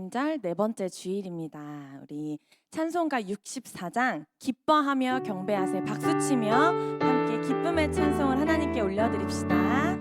명절 네 번째 주일입니다. 우리 찬송가 64장 기뻐하며 경배하세 박수치며 함께 기쁨의 찬송을 하나님께 올려드립시다.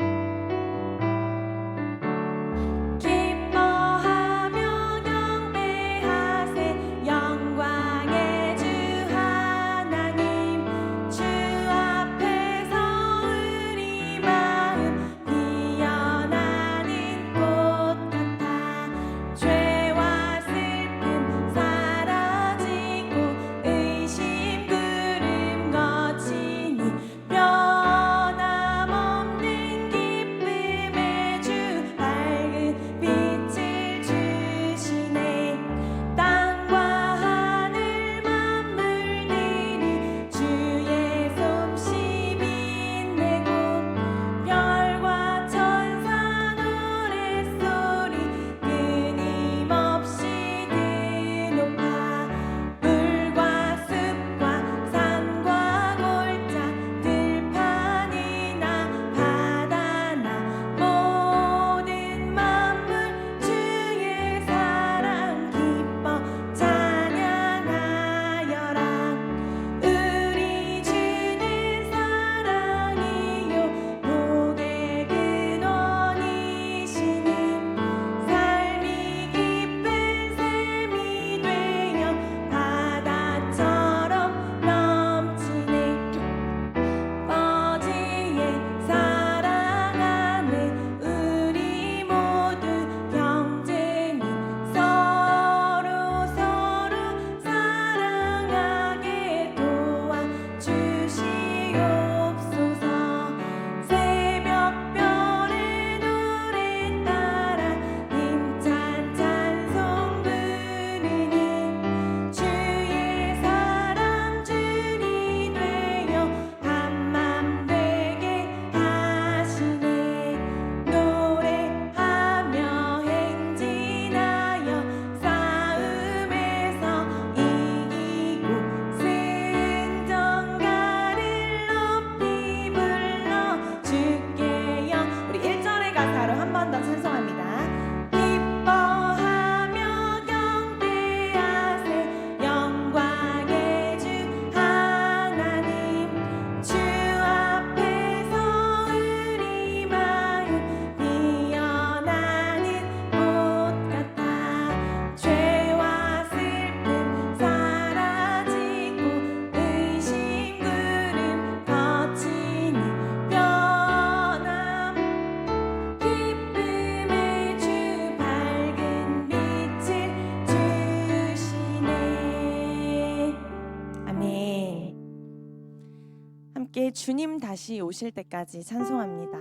함께 주님 다시 오실 때까지 찬송합니다.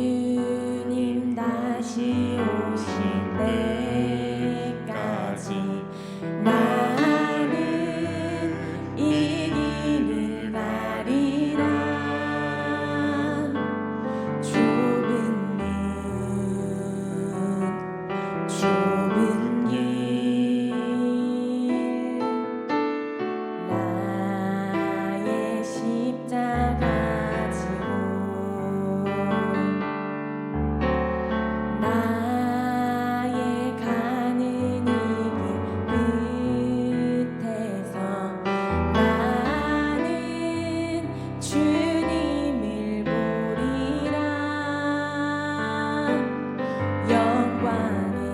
주님 다시 오실 때까지 나는 이 길을 가리라. 좁은 길 나의 십자가 지고 나의 가는 이 길 끝에서 나는 주님을 보리라. 영광의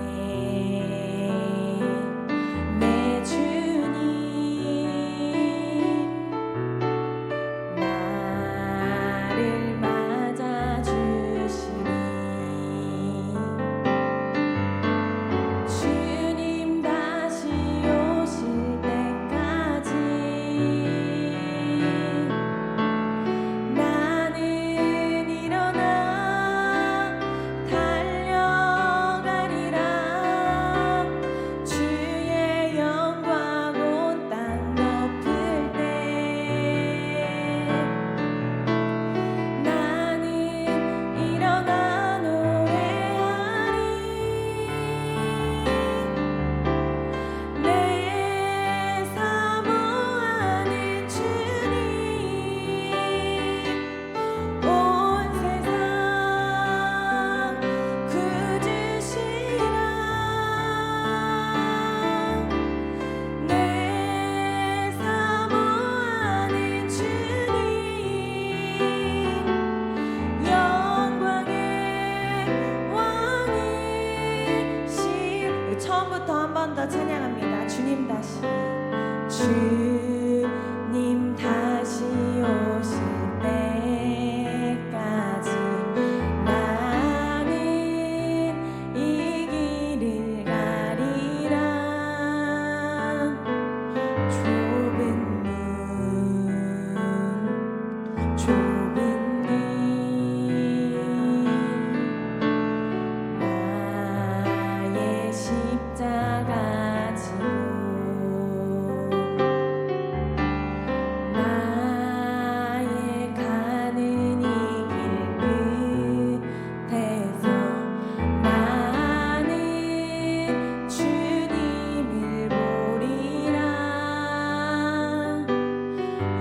주님 다시 오실 때까지 나는 이 길을 가리라. 좁은 길 나의 십자가 지고 나의 가는 이 길 끝에서 나는 주님을 보리라.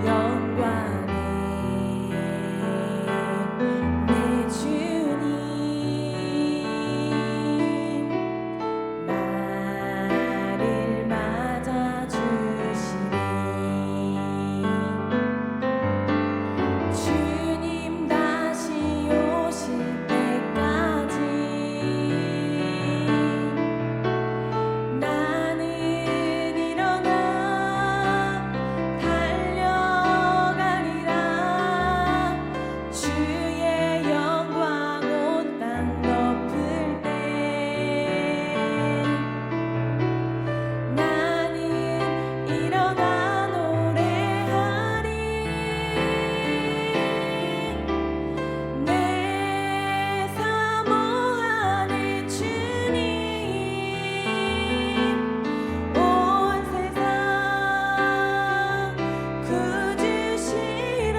영광의 내 주님 나를 맞아주시니 주님 다시 오실 때까지 나는 일어나 달려가리라. 주의 영광 온 땅 덮을 때 나는 일어나 노래하리. 내 사모하는 주님 온 세상 구주시라.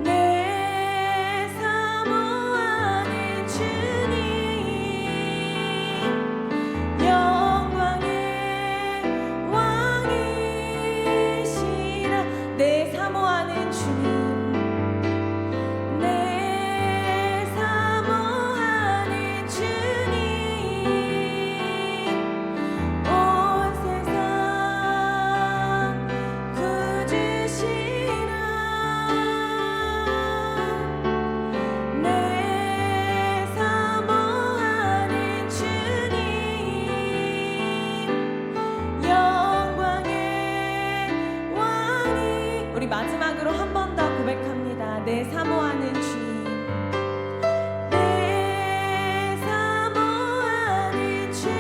내 사모하는 주님 영광의 왕이시라. 내 사모하는 주님 내 사모하는 주님 온 세상 구주시라. 내 사모하는 주님 영광의 왕이. 우리 마지막으로 한 번 더 고백합니다. 내 사모하는 주님 내 사모하는 주님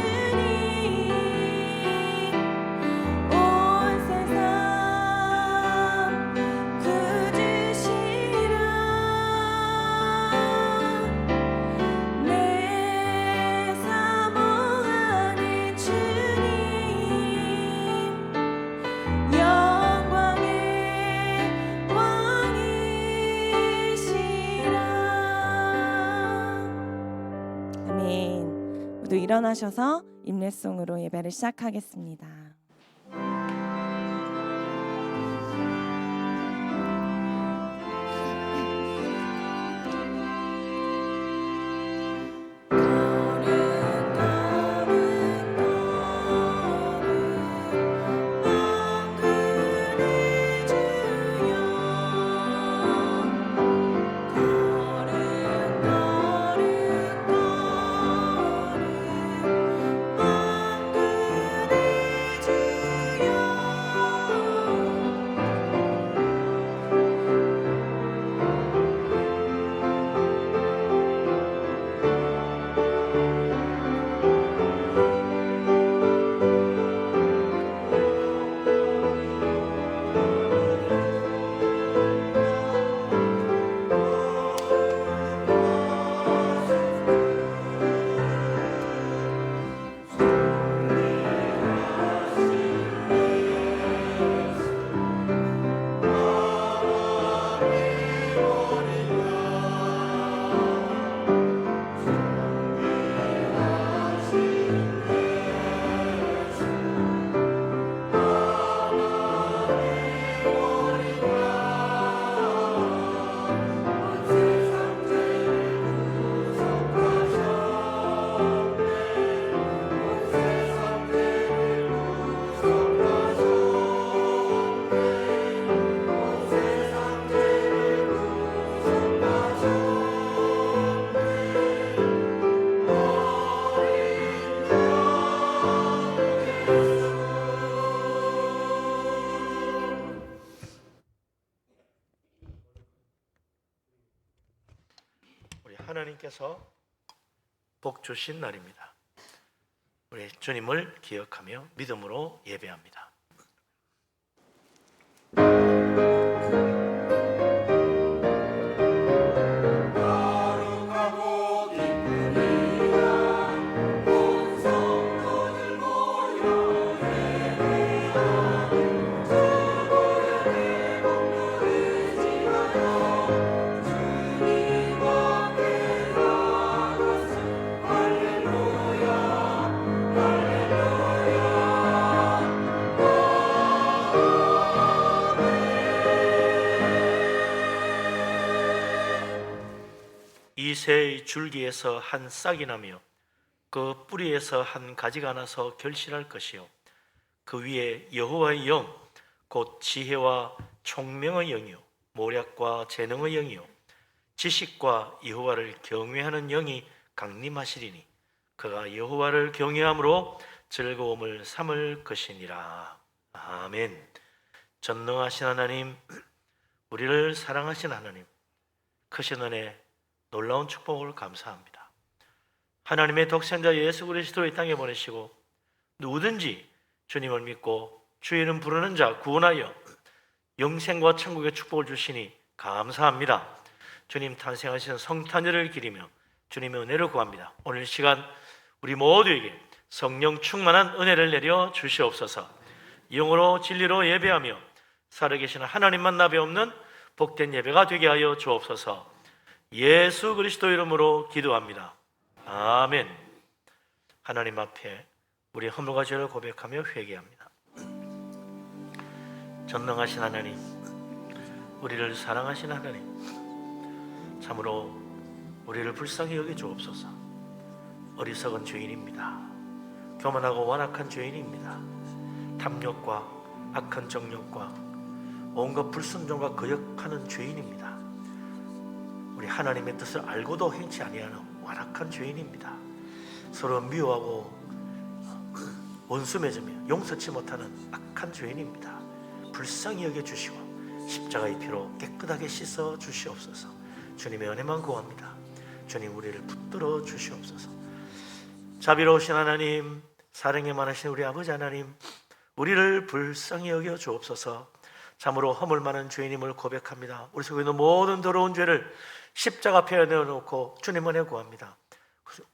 온 세상 구주시라. 내 사모하는 주님 영광의 왕이시라. 아멘. 모두 일어나셔서 임례송으로 예배를 시작하겠습니다. 통해서 복 주신 날입니다. 우리 주님을 기억하며 믿음으로 예배합니다. 이새의 줄기에서 한 싹이 나며 그 뿌리에서 한 가지가 나서 결실할 것이요 그 위에 여호와의 영 곧 지혜와 총명의 영이요 모략과 재능의 영이요 지식과 여호와를 경외하는 영이 강림하시리니 그가 여호와를 경외함으로 즐거움을 삼을 것이니라. 아멘. 전능하신 하나님, 우리를 사랑하신 하나님, 크신 은혜 놀라운 축복을 감사합니다. 하나님의 독생자 예수 그리스도를 이 땅에 보내시고 누구든지 주님을 믿고 주의 이름 부르는 자 구원하여 영생과 천국의 축복을 주시니 감사합니다. 주님 탄생하신 성탄절을 기리며 주님의 은혜를 구합니다. 오늘 시간 우리 모두에게 성령 충만한 은혜를 내려 주시옵소서. 영으로 진리로 예배하며 살아계시는 하나님만 나베없는 복된 예배가 되게 하여 주옵소서. 예수 그리스도 이름으로 기도합니다. 아멘. 하나님 앞에 우리 허물과 죄를 고백하며 회개합니다. 전능하신 하나님, 우리를 사랑하신 하나님, 참으로 우리를 불쌍히 여겨 주옵소서. 어리석은 죄인입니다. 교만하고 완악한 죄인입니다. 탐욕과 악한 정욕과 온갖 불순종과 거역하는 죄인입니다. 우리 하나님의 뜻을 알고도 행치 아니하는 완악한 죄인입니다. 서로 미워하고 원수 맺으며 용서치 못하는 악한 죄인입니다. 불쌍히 여겨주시고 십자가의 피로 깨끗하게 씻어 주시옵소서. 주님의 은혜만 구합니다. 주님 우리를 붙들어 주시옵소서. 자비로우신 하나님, 사랑에 많으신 우리 아버지 하나님, 우리를 불쌍히 여겨 주옵소서. 참으로 허물 많은 죄인임을 고백합니다. 우리 속에 있는 모든 더러운 죄를 십자가 앞에 내어놓고 주님 은혜 구합니다.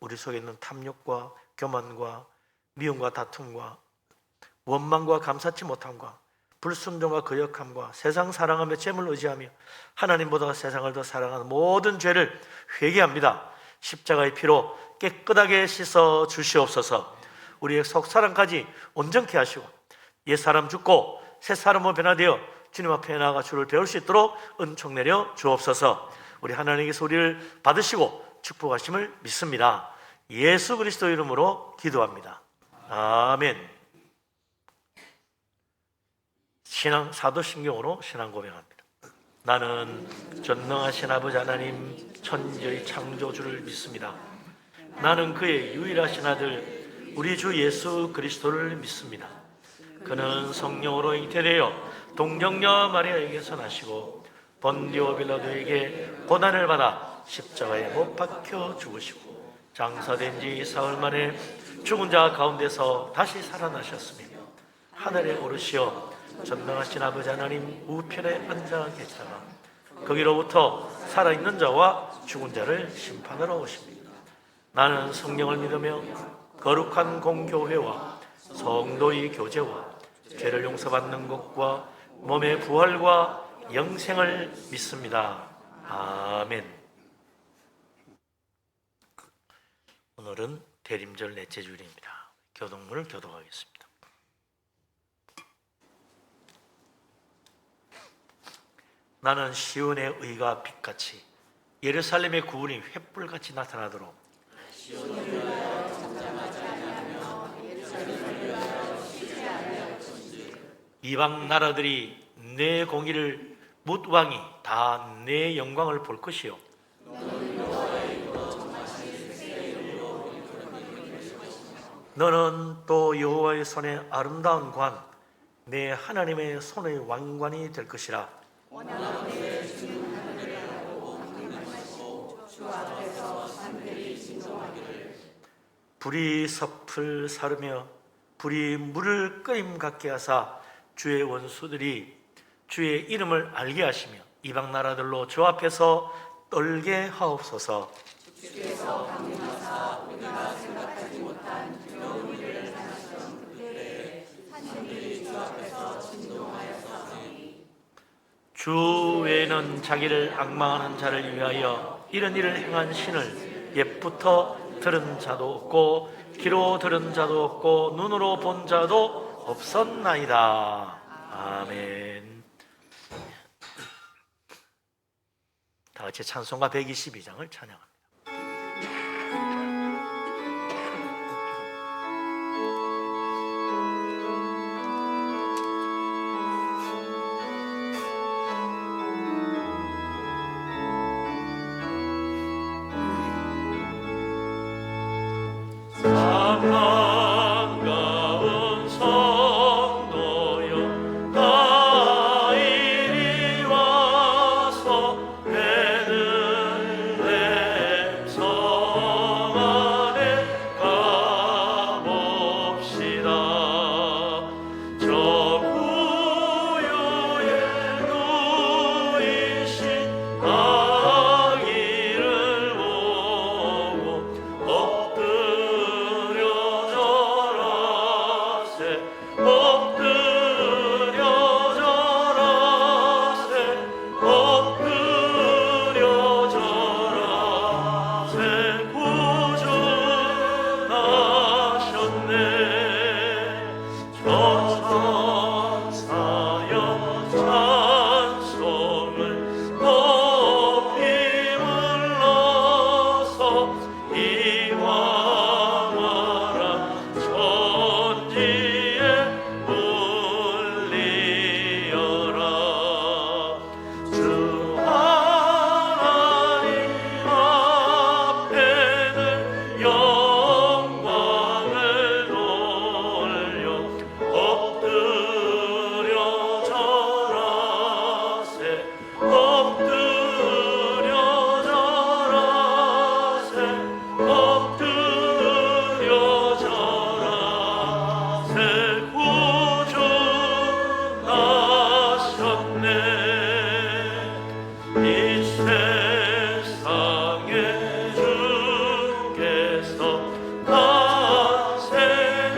우리 속에 있는 탐욕과 교만과 미움과 다툼과 원망과 감사치 못함과 불순종과 거역함과 세상 사랑하며 재물 의지하며 하나님보다 세상을 더 사랑하는 모든 죄를 회개합니다. 십자가의 피로 깨끗하게 씻어 주시옵소서. 우리의 속사람까지 온전케 하시고 옛사람 죽고 새사람으로 변화되어 주님 앞에 나아가 주를 배울 수 있도록 은총 내려 주옵소서. 우리 하나님께서 우리를 받으시고 축복하심을 믿습니다. 예수 그리스도 이름으로 기도합니다. 아멘. 신앙 사도신경으로 신앙 고백합니다. 나는 전능하신 아버지 하나님 천지의 창조주를 믿습니다. 나는 그의 유일하신 아들 우리 주 예수 그리스도를 믿습니다. 그는 성령으로 잉태되어 동정녀 마리아에게서 나시고 본디오 빌라도에게 고난을 받아 십자가에 못 박혀 죽으시고 장사된 지 사흘 만에 죽은 자 가운데서 다시 살아나셨으며 하늘에 오르시어 전능하신 아버지 하나님 우편에 앉아 계시다가 거기로부터 살아있는 자와 죽은 자를 심판하러 오십니다. 나는 성령을 믿으며 거룩한 공교회와 성도의 교제와 죄를 용서받는 것과 몸의 부활과 영생을 믿습니다. 아멘. 오늘은 대림절 넷째 주일입니다. 교동문을 교독하겠습니다. 나는 시온의 의가 빛같이 예루살렘의 구원이 횃불같이 나타나도록 이방 나라들이 내 공의를 뭇 왕이 다 내 영광을 볼 것이요 너는 또 여호와의 손에 아름다운 관 내 하나님의 손의 왕관이 될 것이라. 주 앞에서 불이 섭을 사르며 불이 물을 끓임 같게 하사 주의 원수들이 주의 이름을 알게 하시며 이방 나라들로 주 앞에서 떨게 하옵소서. 주 외에는 자기를 악망하는 자를 위하여 이런 일을 행한 신을 옛부터 들은 자도 없고 귀로 들은 자도 없고 눈으로 본 자도 없었나이다. 아멘. 다 같이 찬송가 122장을 찬양합니다. 반가운 성도여 다 이리 와서 베들레헴 성 안에 가봅시다. 저 구유에 누이신 아기를 보고 엎드려 절하세 엎드려 절하세 엎드려 절하세 구주나셨네. 저 천사여 찬송을 높이 불러서 이 왕활한 천지에 울리어라. 주 하나님 앞에는 영광을 돌려 엎드려 절하세 엎드려 절하세 엎드려 절하세 구주 나셨네. 이 세상에 주께서 탄생할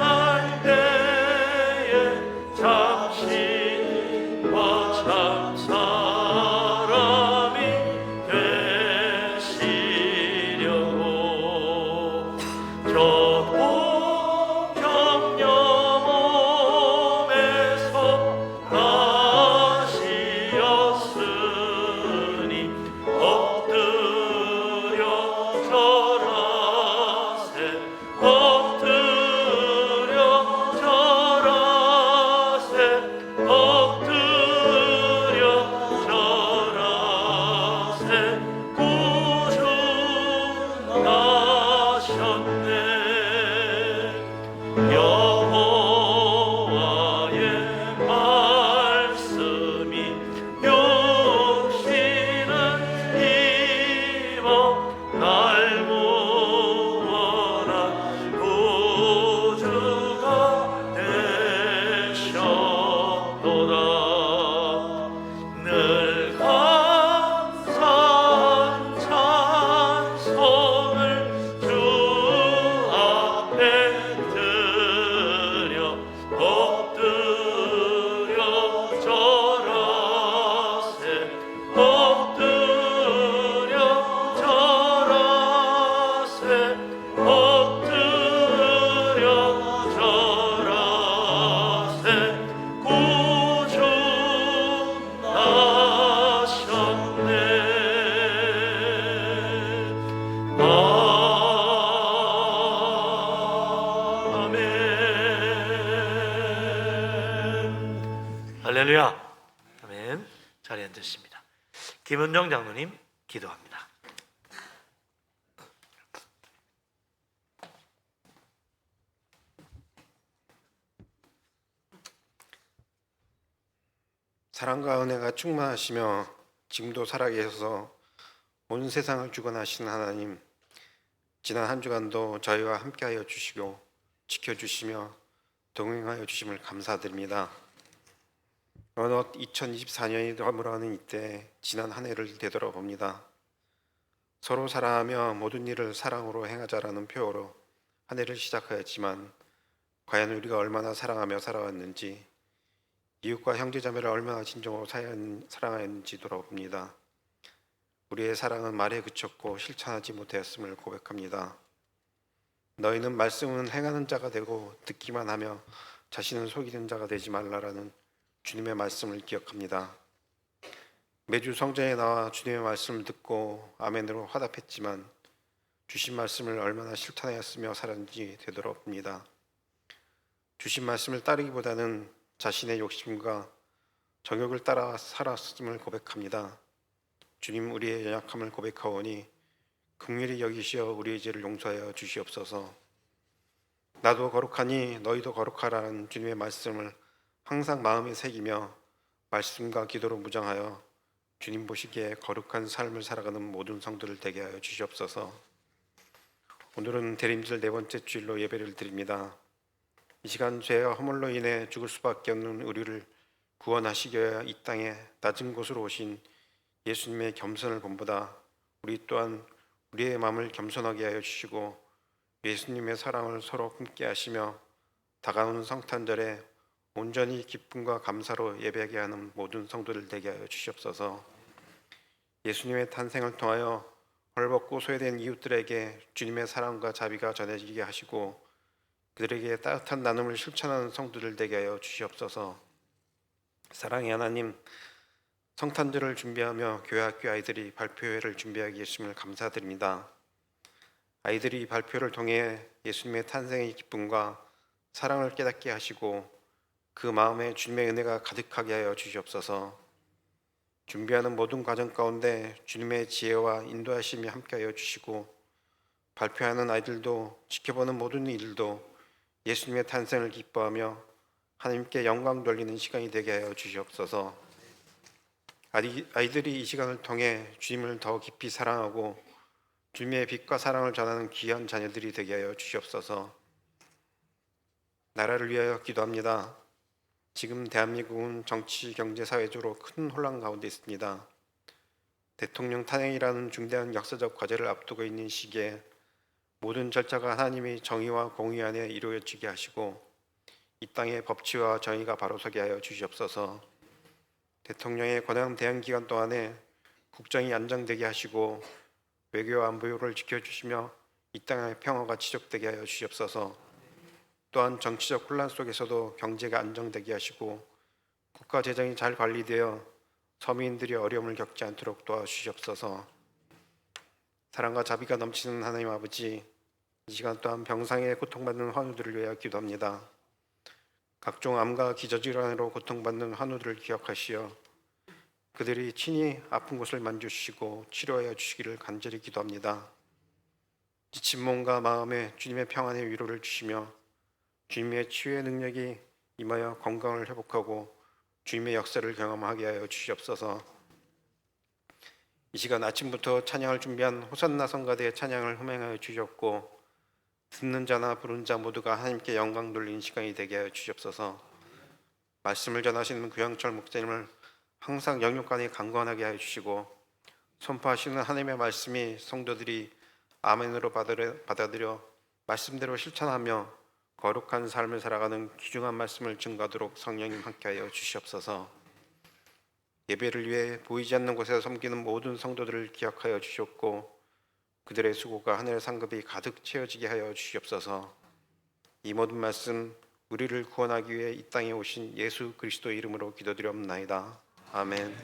때에 참신과 참 사람이 되시려고 저 공경녀 몸에서 나시었으니 엎드려 절하세 엎드려 절하세 엎드려 절하세 구주 나셨네. 여호와의 말씀이 육신을 입어 날 구원한 구주가 되셨도다. 늘 감사한 찬송을 주 앞에 드려 엎드려 절하세 엎드려 절하세 엎드려 절하세 구주 나셨네. 아멘. 할렐루야. 아멘. 자리에 앉으십니다. 김은정 장로님 기도합니다. 사랑과 은혜가 충만하시며 지금도 살아계셔서 온 세상을 주관하신 하나님, 지난 한 주간도 저희와 함께하여 주시고 지켜주시며 동행하여 주심을 감사드립니다. 어느덧 2024년이 넘어가는 이때 지난 한 해를 되돌아봅니다. 서로 사랑하며 모든 일을 사랑으로 행하자라는 표어로 한 해를 시작하였지만 과연 우리가 얼마나 사랑하며 살아왔는지, 이웃과 형제자매를 얼마나 진정으로 사랑하였는지 돌아봅니다. 우리의 사랑은 말에 그쳤고 실천하지 못하였음을 고백합니다. 너희는 말씀은 행하는 자가 되고 듣기만 하며 자신은 속이는 자가 되지 말라라는 주님의 말씀을 기억합니다. 매주 성전에 나와 주님의 말씀을 듣고 아멘으로 화답했지만 주신 말씀을 얼마나 실천하였으며 살았는지 되돌아봅니다. 주신 말씀을 따르기보다는 자신의 욕심과 정욕을 따라 살았음을 고백합니다. 주님, 우리의 연약함을 고백하오니 긍휼히 여기시어 우리의 죄를 용서하여 주시옵소서. 나도 거룩하니 너희도 거룩하라는 주님의 말씀을 항상 마음에 새기며 말씀과 기도로 무장하여 주님 보시기에 거룩한 삶을 살아가는 모든 성도를 되게 하여 주시옵소서. 오늘은 대림절 네 번째 주일로 예배를 드립니다. 이 시간 죄와 허물로 인해 죽을 수밖에 없는 우리를 구원하시기 위해 이 땅에 낮은 곳으로 오신 예수님의 겸손을 본보다 우리 또한 우리의 마음을 겸손하게 하여 주시고 예수님의 사랑을 서로 품게 하시며 다가오는 성탄절에 온전히 기쁨과 감사로 예배하게 하는 모든 성도들 되게 하여 주시옵소서. 예수님의 탄생을 통하여 헐벗고 소외된 이웃들에게 주님의 사랑과 자비가 전해지게 하시고 그들에게 따뜻한 나눔을 실천하는 성도들 되게 하여 주시옵소서. 사랑의 하나님, 성탄절을 준비하며 교회 학교 아이들이 발표회를 준비하기 예수님을 감사드립니다. 아이들이 발표를 통해 예수님의 탄생의 기쁨과 사랑을 깨닫게 하시고 그 마음에 주님의 은혜가 가득하게 하여 주시옵소서. 준비하는 모든 과정 가운데 주님의 지혜와 인도하심이 함께하여 주시고 발표하는 아이들도 지켜보는 모든 이들도 예수님의 탄생을 기뻐하며 하나님께 영광 돌리는 시간이 되게 하여 주시옵소서. 아이들이 이 시간을 통해 주님을 더 깊이 사랑하고 주님의 빛과 사랑을 전하는 귀한 자녀들이 되게 하여 주시옵소서. 나라를 위하여 기도합니다. 지금 대한민국은 정치, 경제, 사회적으로 큰 혼란 가운데 있습니다. 대통령 탄핵이라는 중대한 역사적 과제를 앞두고 있는 시기에 모든 절차가 하나님의 정의와 공의 안에 이루어지게 하시고 이 땅의 법치와 정의가 바로 서게 하여 주시옵소서. 대통령의 권한 대행 기간 동안에 국정이 안정되게 하시고 외교와 안보를 지켜주시며 이 땅의 평화가 지속되게 하여 주시옵소서. 또한 정치적 혼란 속에서도 경제가 안정되게 하시고 국가 재정이 잘 관리되어 서민들이 어려움을 겪지 않도록 도와주시옵소서. 사랑과 자비가 넘치는 하나님 아버지, 이 시간 또한 병상에 고통받는 환우들을 위하여 기도합니다. 각종 암과 기저질환으로 고통받는 환우들을 기억하시어 그들이 친히 아픈 곳을 만져주시고 치료하여 주시기를 간절히 기도합니다. 지친 몸과 마음에 주님의 평안의 위로를 주시며 주님의 치유의 능력이 임하여 건강을 회복하고 주님의 역사를 경험하게 하여 주시옵소서. 이 시간 아침부터 찬양을 준비한 호산나 성가대의 찬양을 흥행하여 주셨고 듣는 자나 부르는 자 모두가 하나님께 영광 돌리는 시간이 되게 하여 주시옵소서. 말씀을 전하시는 구영철 목사님을 항상 영육간에 강건하게 하여 주시고 선포하시는 하나님의 말씀이 성도들이 아멘으로 받아들여 말씀대로 실천하며 거룩한 삶을 살아가는 귀중한 말씀을 증거하도록 성령님 함께하여 주시옵소서. 예배를 위해 보이지 않는 곳에서 섬기는 모든 성도들을 기억하여 주셨고 그들의 수고가 하늘의 상급이 가득 채워지게 하여 주시옵소서. 이 모든 말씀 우리를 구원하기 위해 이 땅에 오신 예수 그리스도 이름으로 기도드리옵나이다. 아멘.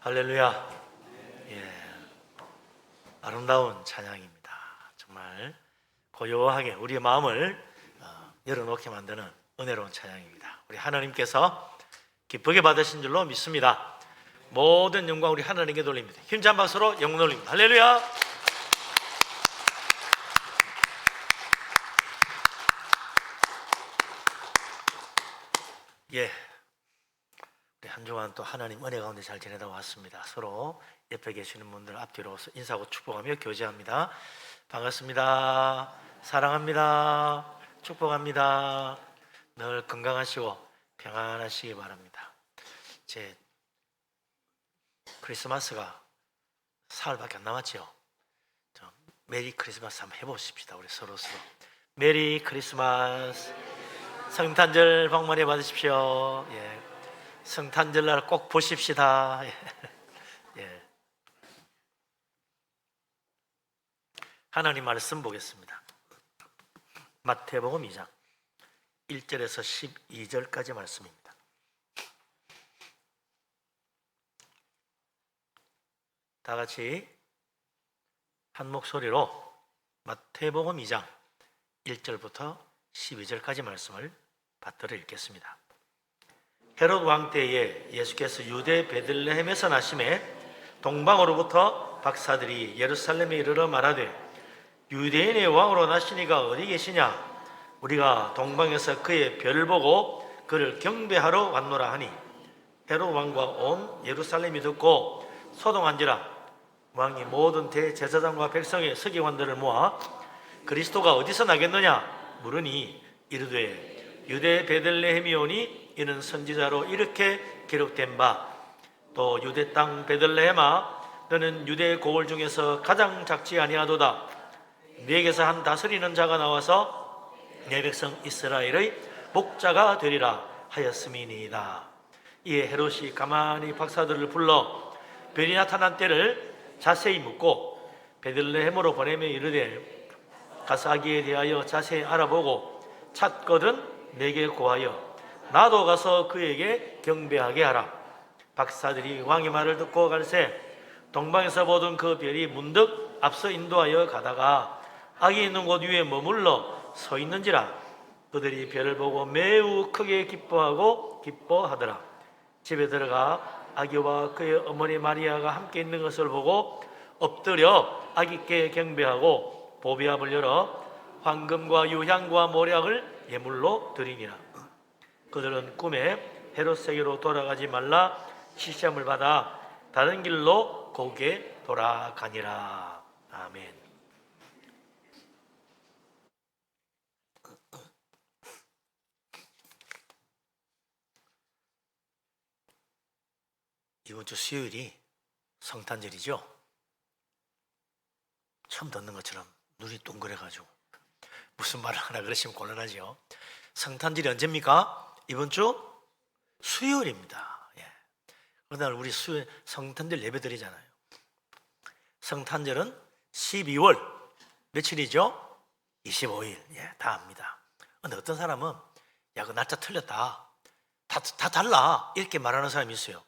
할렐루야. 예, 아름다운 찬양입니다. 정말 고요하게 우리의 마음을 열어놓게 만드는 은혜로운 찬양입니다. 우리 하나님께서 기쁘게 받으신 줄로 믿습니다. 모든 영광 우리 하나님께 돌립니다. 힘찬 박수로 영광 돌립니다. 할렐루야. 예, 우리 한 주간 또 하나님 은혜 가운데 잘 지내다 왔습니다. 서로 옆에 계시는 분들 앞뒤로 인사하고 축복하며 교제합니다. 반갑습니다. 사랑합니다. 축복합니다. 늘 건강하시고 평안하시기 바랍니다. 이제 크리스마스가 사흘밖에 안 남았죠. 메리 크리스마스 한번 해보십시다. 우리 서로 메리 크리스마스. 성탄절 복 많이 받으십시오. 예. 성탄절날 꼭 보십시다. 예. 예. 하나님 말씀 보겠습니다. 마태복음 2장 1절에서 12절까지 말씀입니다. 다 같이 한 목소리로 마태복음 2장 1절부터 12절까지 말씀을 받들어 읽겠습니다. 헤롯 왕 때에 예수께서 유대 베들레헴에서 나심에 동방으로부터 박사들이 예루살렘에 이르러 말하되 유대인의 왕으로 나시니가 어디 계시냐? 우리가 동방에서 그의 별을 보고 그를 경배하러 왔노라 하니 헤롯 왕과 온 예루살렘이 듣고 소동한지라. 왕이 모든 대제사장과 백성의 서기관들을 모아 그리스도가 어디서 나겠느냐 물으니 이르되 유대 베들레헴이오니 이는 선지자로 이렇게 기록된 바 또 유대 땅 베들레헴아 너는 유대 고을 중에서 가장 작지 아니하도다. 네게서 한 다스리는 자가 나와서 내 백성 이스라엘의 목자가 되리라 하였음이니이다. 이에 헤롯이 가만히 박사들을 불러 별이 나타난 때를 자세히 묻고 베들레헴으로 보내며 이르되 가서 아기에 대하여 자세히 알아보고 찾거든 내게 고하여 나도 가서 그에게 경배하게 하라. 박사들이 왕의 말을 듣고 갈새 동방에서 보던 그 별이 문득 앞서 인도하여 가다가 아기 있는 곳 위에 머물러 서 있는지라. 그들이 별을 보고 매우 크게 기뻐하더라. 집에 들어가 아기와 그의 어머니 마리아가 함께 있는 것을 보고 엎드려 아기께 경배하고 보배압을 열어 황금과 유향과 모략을 예물로 드리니라. 그들은 꿈에 헤롯에게로 돌아가지 말라 시험을 받아 다른 길로 고개 돌아가니라. 아멘. 이번 주 수요일이 성탄절이죠. 처음 듣는 것처럼 눈이 둥그래가지고 무슨 말을 하나 그러시면 곤란하죠. 성탄절이 언제입니까? 이번 주 수요일입니다. 예. 그날 우리 수요일 성탄절 예배 드리잖아요. 성탄절은 12월 며칠이죠? 25일. 예, 다 압니다. 근데 어떤 사람은 야, 그 날짜 틀렸다. 다 달라. 이렇게 말하는 사람이 있어요.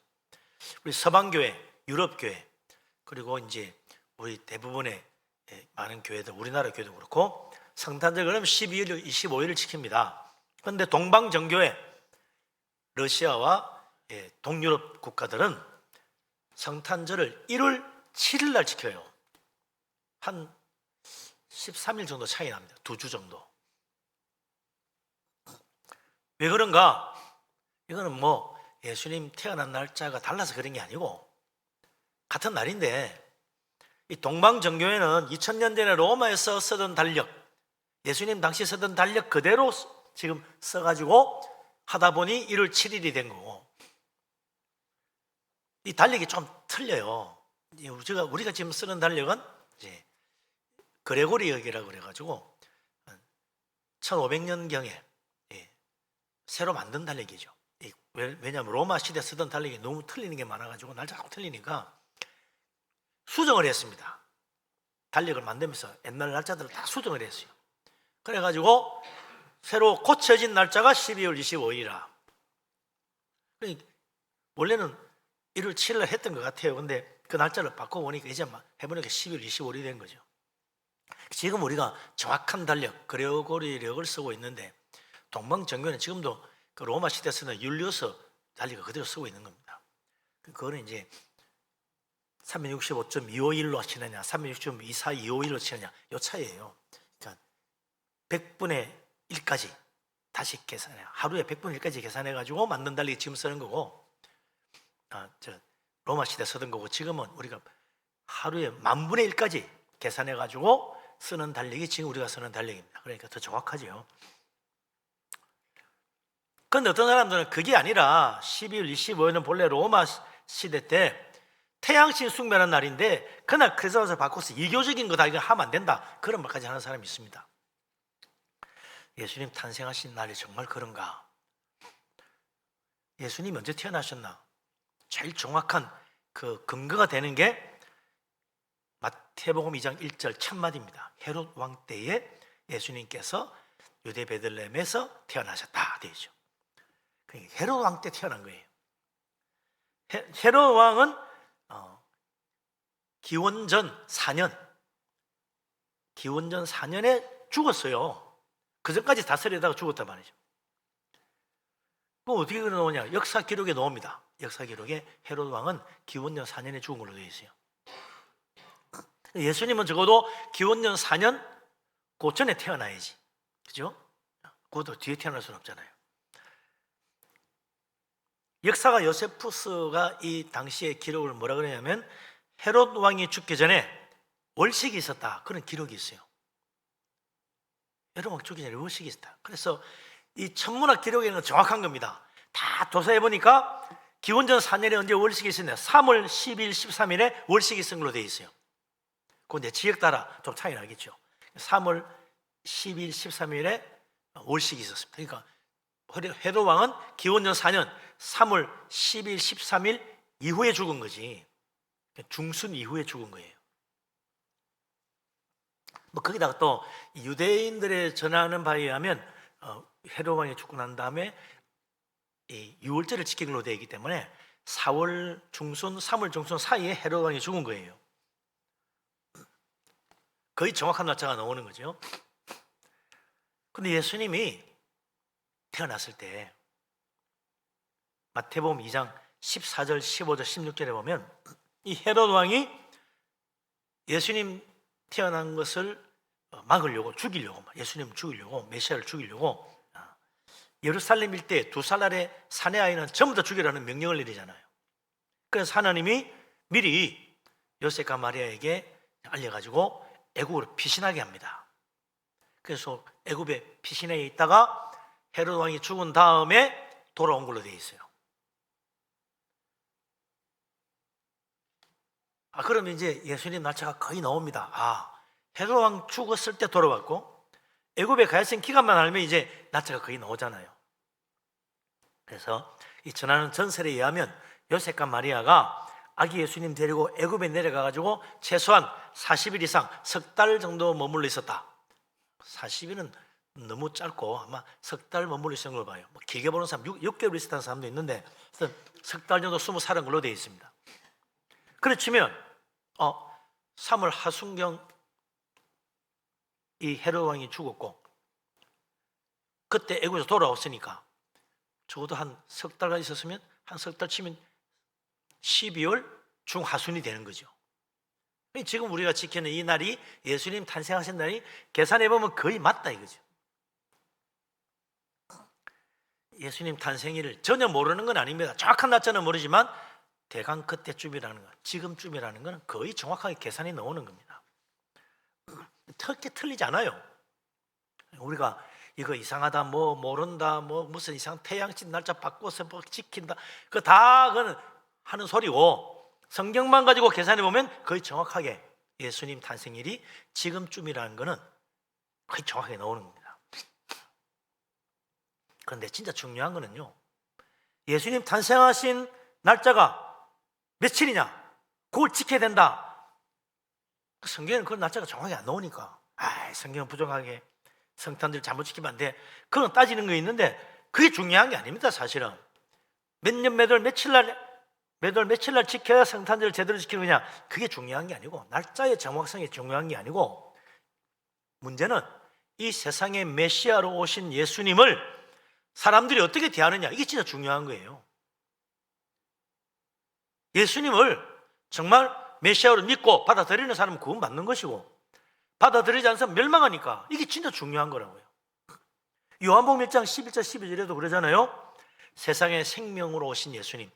우리 서방교회, 유럽교회, 그리고 이제 우리 대부분의 많은 교회들, 우리나라 교회도 그렇고 성탄절 그러면 12일, 25일을 지킵니다. 그런데 동방정교회, 러시아와 동유럽 국가들은 성탄절을 1월 7일 날 지켜요. 한 13일 정도 차이 납니다. 2주 정도. 왜 그런가? 이거는 뭐 예수님 태어난 날짜가 달라서 그런 게 아니고 같은 날인데 이 동방정교회는 2000년 전에 로마에서 쓰던 달력, 예수님 당시 쓰던 달력 그대로 지금 써가지고 하다 보니 1월 7일이 된 거고, 이 달력이 좀 틀려요. 우리가 지금 쓰는 달력은 이제 그레고리역이라고 그래가지고 1500년경에 새로 만든 달력이죠. 왜냐하면 로마 시대 쓰던 달력이 너무 틀리는 게 많아가지고 날짜가 틀리니까 수정을 했습니다. 달력을 만들면서 옛날 날짜들을 다 수정을 했어요. 그래가지고 새로 고쳐진 날짜가 12월 25일이라. 원래는 1월 7일 날 했던 것 같아요. 근데 그 날짜를 바꿔보니까 이제 막 해보니까 12월 25일이 된 거죠. 지금 우리가 정확한 달력, 그레고리력을 쓰고 있는데 동방정교는 지금도 그 로마 시대 쓰는 율리우스 달력을 그대로 쓰고 있는 겁니다. 그거는 이제 365.251로 치느냐 365.24251로 치느냐 요 차이예요. 그러니까 100분의 1까지 다시 계산해, 하루에 100분의 1까지 계산해 가지고 만든 달력이 지금 쓰는 거고, 로마 시대 쓰던 거고, 지금은 우리가 하루에 10,000분의 1까지 계산해 가지고 쓰는 달력이 지금 우리가 쓰는 달력입니다. 그러니까 더 정확하죠. 그런데 어떤 사람들은 그게 아니라 12월 25일은 본래 로마 시대 때 태양신 숭배하는 날인데 그날 크리스마스를 바꿔서 이교적인 거다, 이거 하면 안 된다, 그런 말까지 하는 사람이 있습니다. 예수님 탄생하신 날이 정말 그런가? 예수님이 언제 태어나셨나? 제일 정확한 그 근거가 되는 게 마태복음 2장 1절 첫마디입니다. 헤롯 왕 때에 예수님께서 유대 베들레헴에서 태어나셨다 되죠. 그러니까 헤롯 왕 때 태어난 거예요. 헤롯 왕은 기원전 4년에 죽었어요. 그 전까지 다스리다가 죽었단 말이죠. 그럼 어떻게 나오냐? 역사 기록에 나옵니다. 역사 기록에 헤롯 왕은 기원전 4년에 죽은 걸로 되어 있어요. 예수님은 적어도 기원전 4년 그 전에 태어나야지, 그죠? 그것도 뒤에 태어날 수는 없잖아요. 역사가 요세푸스가 이 당시의 기록을 뭐라 그러냐면 헤롯 왕이 죽기 전에 월식이 있었다, 그런 기록이 있어요. 헤롯 왕 죽기 전에 월식이 있었다. 그래서 이 천문학 기록에는 정확한 겁니다. 다 조사해 보니까 기원전 4년에 언제 월식이 있었냐, 3월 10일 13일에 월식이 있은 걸로 되어 있어요. 그런데 지역 따라 좀 차이 나겠죠. 3월 10일 13일에 월식이 있었습니다. 그러니까 헤롯 왕은 기원전 4년 3월 10일 13일 이후에 죽은 거지, 중순 이후에 죽은 거예요. 뭐 거기다가 또 유대인들의 전하는 바에 의하면 헤롯 왕이 죽고 난 다음에 이 유월절을 지킨 걸로 되어 있기 때문에 4월 중순, 3월 중순 사이에 헤롯 왕이 죽은 거예요. 거의 정확한 날짜가 나오는 거죠. 근데 예수님이 태어났을 때 마태복음 2장 14절, 15절, 16절에 보면 이 헤롯 왕이 예수님 태어난 것을 막으려고, 죽이려고, 예수님을 죽이려고, 메시아를 죽이려고 예루살렘 일대 2살 아래 사내 아이는 전부 다 죽이라는 명령을 내리잖아요. 그래서 하나님이 미리 요셉과 마리아에게 알려가지고 애국으로 피신하게 합니다. 그래서 애굽에 피신해 있다가 헤롯 왕이 죽은 다음에 돌아온 걸로 되어 있어요. 그러면 이제 예수님 날짜가 거의 나옵니다. 헤롯 왕 죽었을 때 돌아왔고 애굽에 가 있은 기간만 알면 이제 날짜가 거의 나오잖아요. 그래서 이 전하는 전설에 의하면 요셉과 마리아가 아기 예수님 데리고 애굽에 내려가가지고 최소한 40일 이상 석 달 정도 머물러 있었다. 40일은 너무 짧고 아마 석 달 머물러 있었던 걸로 봐요. 뭐 길게 보는 사람 6개월 있었다는 사람도 있는데 석 달 정도 숨어 살은 걸로 되어 있습니다. 그렇지만 3월 하순경 이 헤롯 왕이 죽었고 그때 애굽에서 돌아왔으니까 적어도 한 석 달간 있었으면 한 석 달 치면 12월 중하순이 되는 거죠. 지금 우리가 지키는 이 날이 예수님 탄생하신 날이 계산해보면 거의 맞다 이거죠. 예수님 탄생일을 전혀 모르는 건 아닙니다. 정확한 날짜는 모르지만 대강 그때쯤이라는 건, 지금쯤이라는 건 거의 정확하게 계산이 나오는 겁니다. 특히 틀리지 않아요. 우리가 이거 이상하다, 뭐 모른다, 뭐 무슨 이상 태양신 날짜 바꿔서 뭐 지킨다, 그거는 하는 소리고 성경만 가지고 계산해 보면 거의 정확하게 예수님 탄생일이 지금쯤이라는 거는 거의 정확하게 나오는 겁니다. 그런데 진짜 중요한 거는요, 예수님 탄생하신 날짜가 며칠이냐, 그걸 지켜야 된다. 성경에는 그 날짜가 정확하게 안 나오니까 성경은 부정하게 성탄절 잘못 지키면 안 돼, 그건 따지는 거 있는데 그게 중요한 게 아닙니다. 사실은 몇 년 몇 월 며칠 날 매달 며칠 날 지켜야 성탄절을 제대로 지키는 거냐, 그게 중요한 게 아니고, 날짜의 정확성이 중요한 게 아니고, 문제는 이 세상에 메시아로 오신 예수님을 사람들이 어떻게 대하느냐, 이게 진짜 중요한 거예요. 예수님을 정말 메시아로 믿고 받아들이는 사람은 구원 받는 것이고, 받아들이지 않는 사람은 멸망하니까, 이게 진짜 중요한 거라고요. 요한복음 1장 11절 12절에도 그러잖아요. 세상에 생명으로 오신 예수님,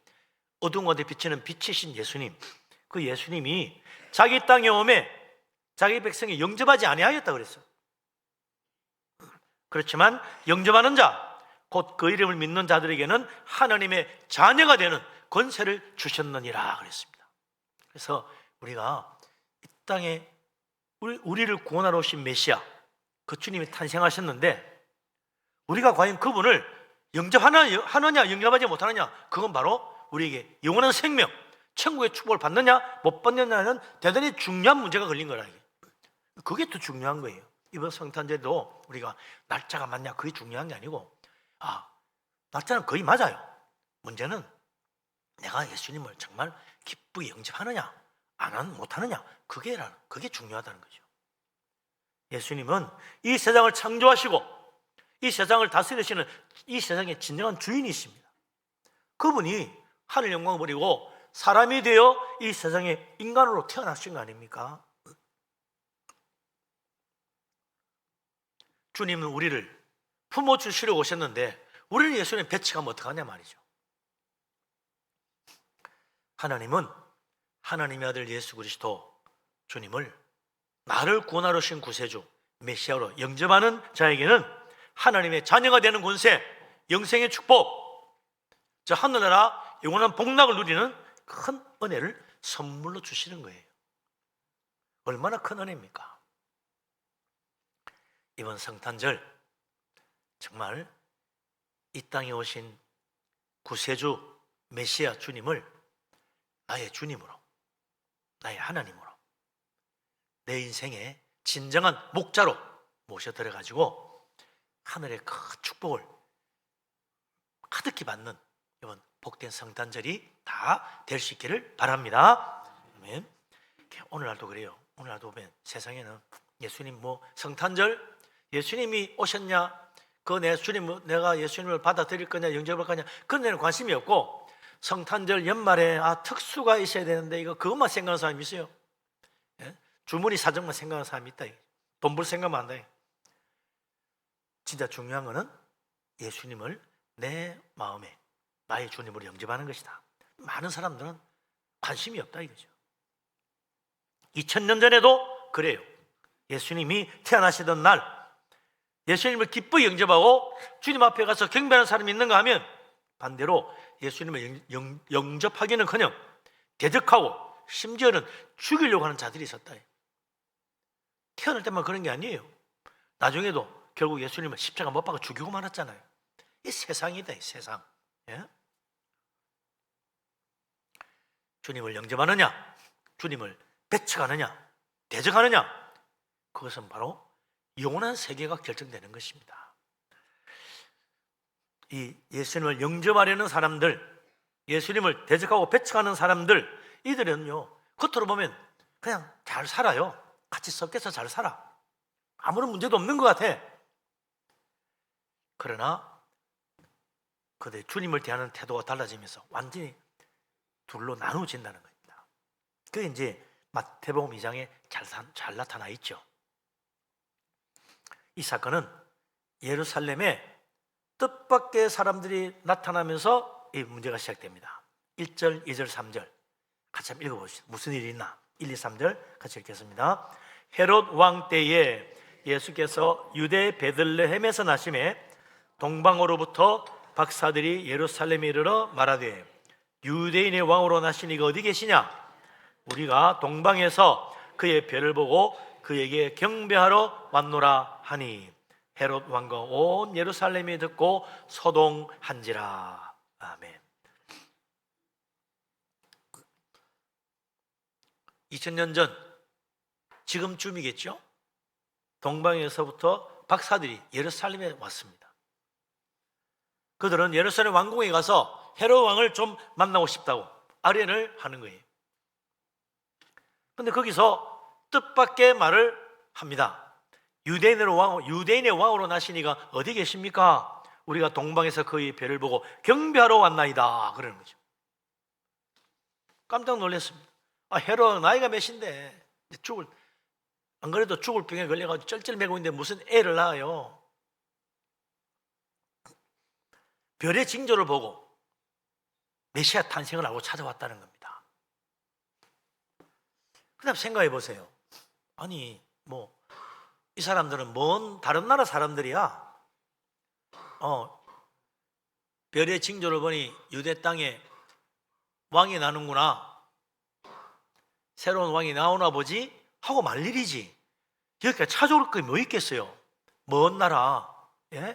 어두운 곳에 비치는 빛이신 예수님, 그 예수님이 자기 땅에 오매 자기 백성이 영접하지 아니하였다 그랬어요. 그렇지만 영접하는 자, 곧 그 이름을 믿는 자들에게는 하나님의 자녀가 되는 권세를 주셨느니라 그랬습니다. 그래서 우리가 이 땅에 우리를 구원하러 오신 메시아, 그 주님이 탄생하셨는데, 우리가 과연 그분을 영접하느냐 영접하지 못하느냐, 그건 바로 우리에게 영원한 생명, 천국의 축복을 받느냐 못 받느냐는 대단히 중요한 문제가 걸린 거라. 그게 더 중요한 거예요. 이번 성탄절도 우리가 날짜가 맞냐, 그게 중요한 게 아니고, 날짜는 거의 맞아요. 문제는 내가 예수님을 정말 기쁘게 영접하느냐 못하느냐, 그게 중요하다는 거죠. 예수님은 이 세상을 창조하시고 이 세상을 다스리시는 이 세상의 진정한 주인이십니다. 그분이 하늘 영광을 버리고 사람이 되어 이 세상에 인간으로 태어나신 거 아닙니까? 주님은 우리를 품어주시려고 오셨는데, 우리를 예수님 배척하면 어떡하냐 말이죠. 하나님은 하나님의 아들 예수 그리스도 주님을 나를 구원하러 오신 구세주 메시아로 영접하는 자에게는 하나님의 자녀가 되는 권세, 영생의 축복, 저 하늘나라 영원한 복락을 누리는 큰 은혜를 선물로 주시는 거예요. 얼마나 큰 은혜입니까? 이번 성탄절 정말 이 땅에 오신 구세주 메시아 주님을 나의 주님으로, 나의 하나님으로, 내 인생의 진정한 목자로 모셔 들어가지고 하늘의 큰 축복을 가득히 받는 이번 복된 성탄절이 다 될 수 있기를 바랍니다. 아멘. 오늘날도 그래요. 오늘날도 보면 세상에는 예수님 성탄절 예수님이 오셨냐, 내가 예수님을 받아들일 거냐 영접할 거냐, 그런 데는 관심이 없고, 성탄절 연말에 특수가 있어야 되는데 그것만 생각하는 사람이 있어요. 예? 주머니 사정만 생각하는 사람이 있다. 돈 벌 생각만 한다. 진짜 중요한 거는 예수님을 내 마음에 나의 주님으로 영접하는 것이다. 많은 사람들은 관심이 없다 이거죠. 2000년 전에도 그래요. 예수님이 태어나시던 날 예수님을 기쁘게 영접하고 주님 앞에 가서 경배하는 사람이 있는가 하면, 반대로 예수님을 영접하기는커녕 대적하고 심지어는 죽이려고 하는 자들이 있었다. 태어날 때만 그런 게 아니에요. 나중에도 결국 예수님을 십자가 못 박아 죽이고 말았잖아요. 이 세상이다, 이 세상. 예? 주님을 영접하느냐, 주님을 배척하느냐, 대적하느냐, 그것은 바로 영원한 세계가 결정되는 것입니다. 이 예수님을 영접하려는 사람들, 예수님을 대적하고 배척하는 사람들, 이들은요 겉으로 보면 그냥 잘 살아요. 같이 섞여서 잘 살아. 아무런 문제도 없는 것 같아. 그러나 그들 주님을 대하는 태도가 달라지면서 완전히 둘로 나누어진다는 겁니다. 그게 이제 마태복음 2장에 잘 나타나 있죠. 이 사건은 예루살렘에 뜻밖의 사람들이 나타나면서 이 문제가 시작됩니다. 1절, 2절, 3절 같이 한번 읽어보시죠. 무슨 일이 있나? 1, 2, 3절 같이 읽겠습니다. 헤롯 왕 때에 예수께서 유대 베들레헴에서 나심에 동방으로부터 박사들이 예루살렘에 이르러 말하되, 유대인의 왕으로 나신 이가 어디 계시냐? 우리가 동방에서 그의 별을 보고 그에게 경배하러 왔노라 하니, 헤롯 왕과 온 예루살렘이 듣고 소동한지라. 아멘. 2000년 전 지금쯤이겠죠? 동방에서부터 박사들이 예루살렘에 왔습니다. 그들은 예루살렘 왕궁에 가서 헤롯 왕을 좀 만나고 싶다고, 아련을 하는 거예요. 근데 거기서 뜻밖의 말을 합니다. 유대인의 왕으로 나시니가 어디 계십니까? 우리가 동방에서 그의 배를 보고 경배하러 왔나이다 그러는 거죠. 깜짝 놀랐습니다. 헤롯 나이가 몇인데 안 그래도 죽을 병에 걸려가지고 쩔쩔매고 있는데 무슨 애를 낳아요. 별의 징조를 보고 메시아 탄생을 알고 찾아왔다는 겁니다. 그 다음 생각해 보세요. 아니 이 사람들은 다른 나라 사람들이야. 별의 징조를 보니 유대 땅에 왕이 나는구나, 새로운 왕이 나오나 보지 하고 말 일이지. 여기까지 찾아올 게 뭐 있겠어요? 먼 나라,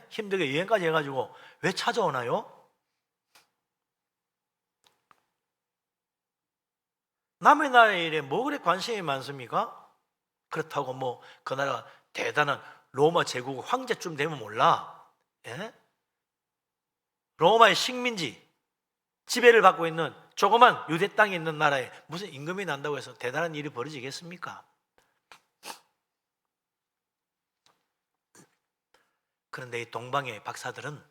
힘들게 여행까지 해가지고 왜 찾아오나요? 남의 나라의 일에 뭐 그래 관심이 많습니까? 그렇다고 그 나라가 대단한 로마 제국 황제쯤 되면 몰라. 로마의 식민지 지배를 받고 있는 조그만 유대 땅에 있는 나라에 무슨 임금이 난다고 해서 대단한 일이 벌어지겠습니까? 그런데 이 동방의 박사들은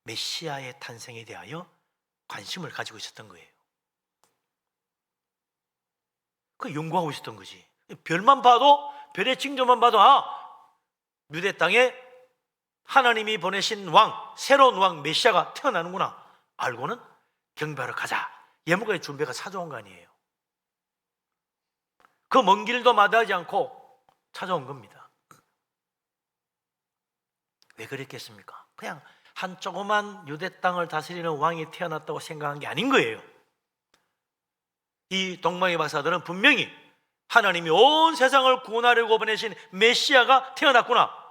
메시아의 탄생에 대하여 관심을 가지고 있었던 거예요. 그 연구하고 있었던 거지. 별만 봐도, 별의 징조만 봐도 유대 땅에 하나님이 보내신 왕, 새로운 왕 메시아가 태어나는구나 알고는 경배하러 가자. 예물가의 준비가 찾아온 거 아니에요. 그 먼 길도 마다하지 않고 찾아온 겁니다. 왜 그랬겠습니까? 그냥 한 조그만 유대 땅을 다스리는 왕이 태어났다고 생각한 게 아닌 거예요. 이 동방의 박사들은 분명히 하나님이 온 세상을 구원하려고 보내신 메시아가 태어났구나,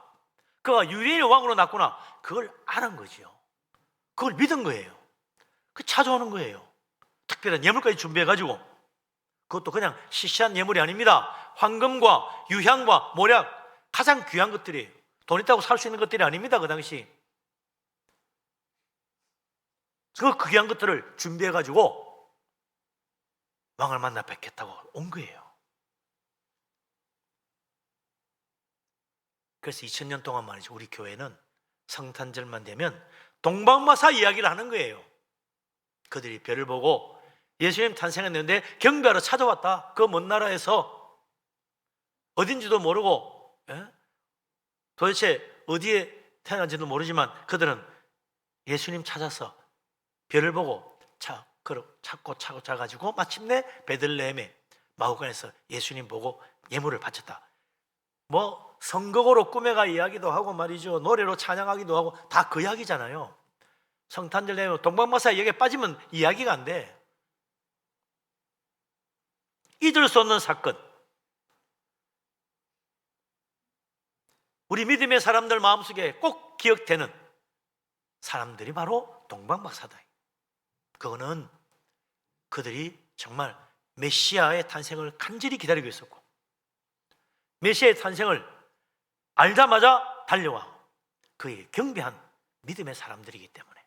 그가 유대인의 왕으로 났구나, 그걸 알은 거죠. 그걸 믿은 거예요. 그 찾아오는 거예요. 특별한 예물까지 준비해가지고. 그것도 그냥 시시한 예물이 아닙니다. 황금과 유향과 모략, 가장 귀한 것들이에요. 돈 있다고 살 수 있는 것들이 아닙니다. 그 당시 그 귀한 것들을 준비해가지고 왕을 만나 뵙겠다고 온 거예요. 그래서 2000년 동안 말이죠, 우리 교회는 성탄절만 되면 동방마사 이야기를 하는 거예요. 그들이 별을 보고 예수님 탄생했는데 경배하러 찾아왔다. 그 먼 나라에서 어딘지도 모르고, 도대체 어디에 태어난지도 모르지만 그들은 예수님 찾아서 별을 보고 찾고 찾아가지고 마침내 베들레헴의 마구간에서 예수님 보고 예물을 바쳤다. 성곡으로 꾸며가 이야기도 하고 말이죠, 노래로 찬양하기도 하고 다 그 이야기잖아요. 성탄절 되면 동방마사 이야기에 빠지면 이야기가 안 돼. 잊을 수 없는 사건. 우리 믿음의 사람들 마음속에 꼭 기억되는 사람들이 바로 동방박사다. 그거는 그들이 정말 메시아의 탄생을 간절히 기다리고 있었고, 메시아의 탄생을 알자마자 달려와 그의 경배한 믿음의 사람들이기 때문에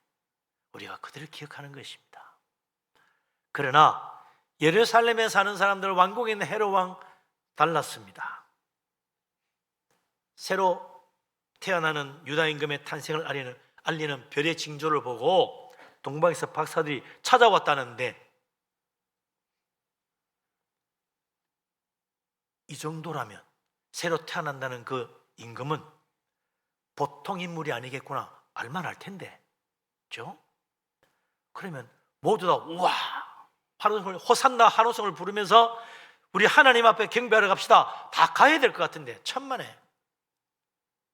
우리가 그들을 기억하는 것입니다. 그러나 예루살렘에 사는 사람들, 왕국에 있는 헤롯 왕 달랐습니다. 새로 태어나는 유다 임금의 탄생을 알리는 별의 징조를 보고 동방에서 박사들이 찾아왔다는데, 이 정도라면 새로 태어난다는 그 임금은 보통 인물이 아니겠구나 알만할 텐데, 그렇죠? 그러면 모두 다 우와, 호산나 한호성을 부르면서 우리 하나님 앞에 경배하러 갑시다, 다 가야 될 것 같은데 천만에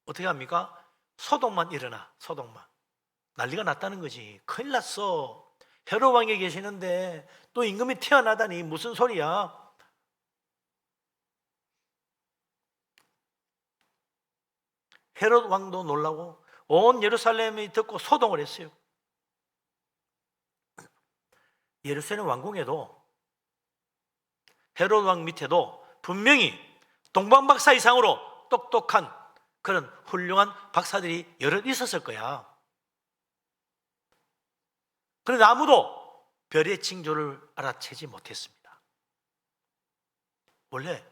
어떻게 합니까? 소동만 일어나. 소동만 난리가 났다는 거지. 큰일 났어. 헤롯 왕이 계시는데 또 임금이 태어나다니 무슨 소리야. 헤롯 왕도 놀라고 온 예루살렘이 듣고 소동을 했어요. 예루살렘 왕궁에도 헤롯 왕 밑에도 분명히 동방박사 이상으로 똑똑한 그런 훌륭한 박사들이 여럿 있었을 거야. 그런데 아무도 별의 징조를 알아채지 못했습니다. 원래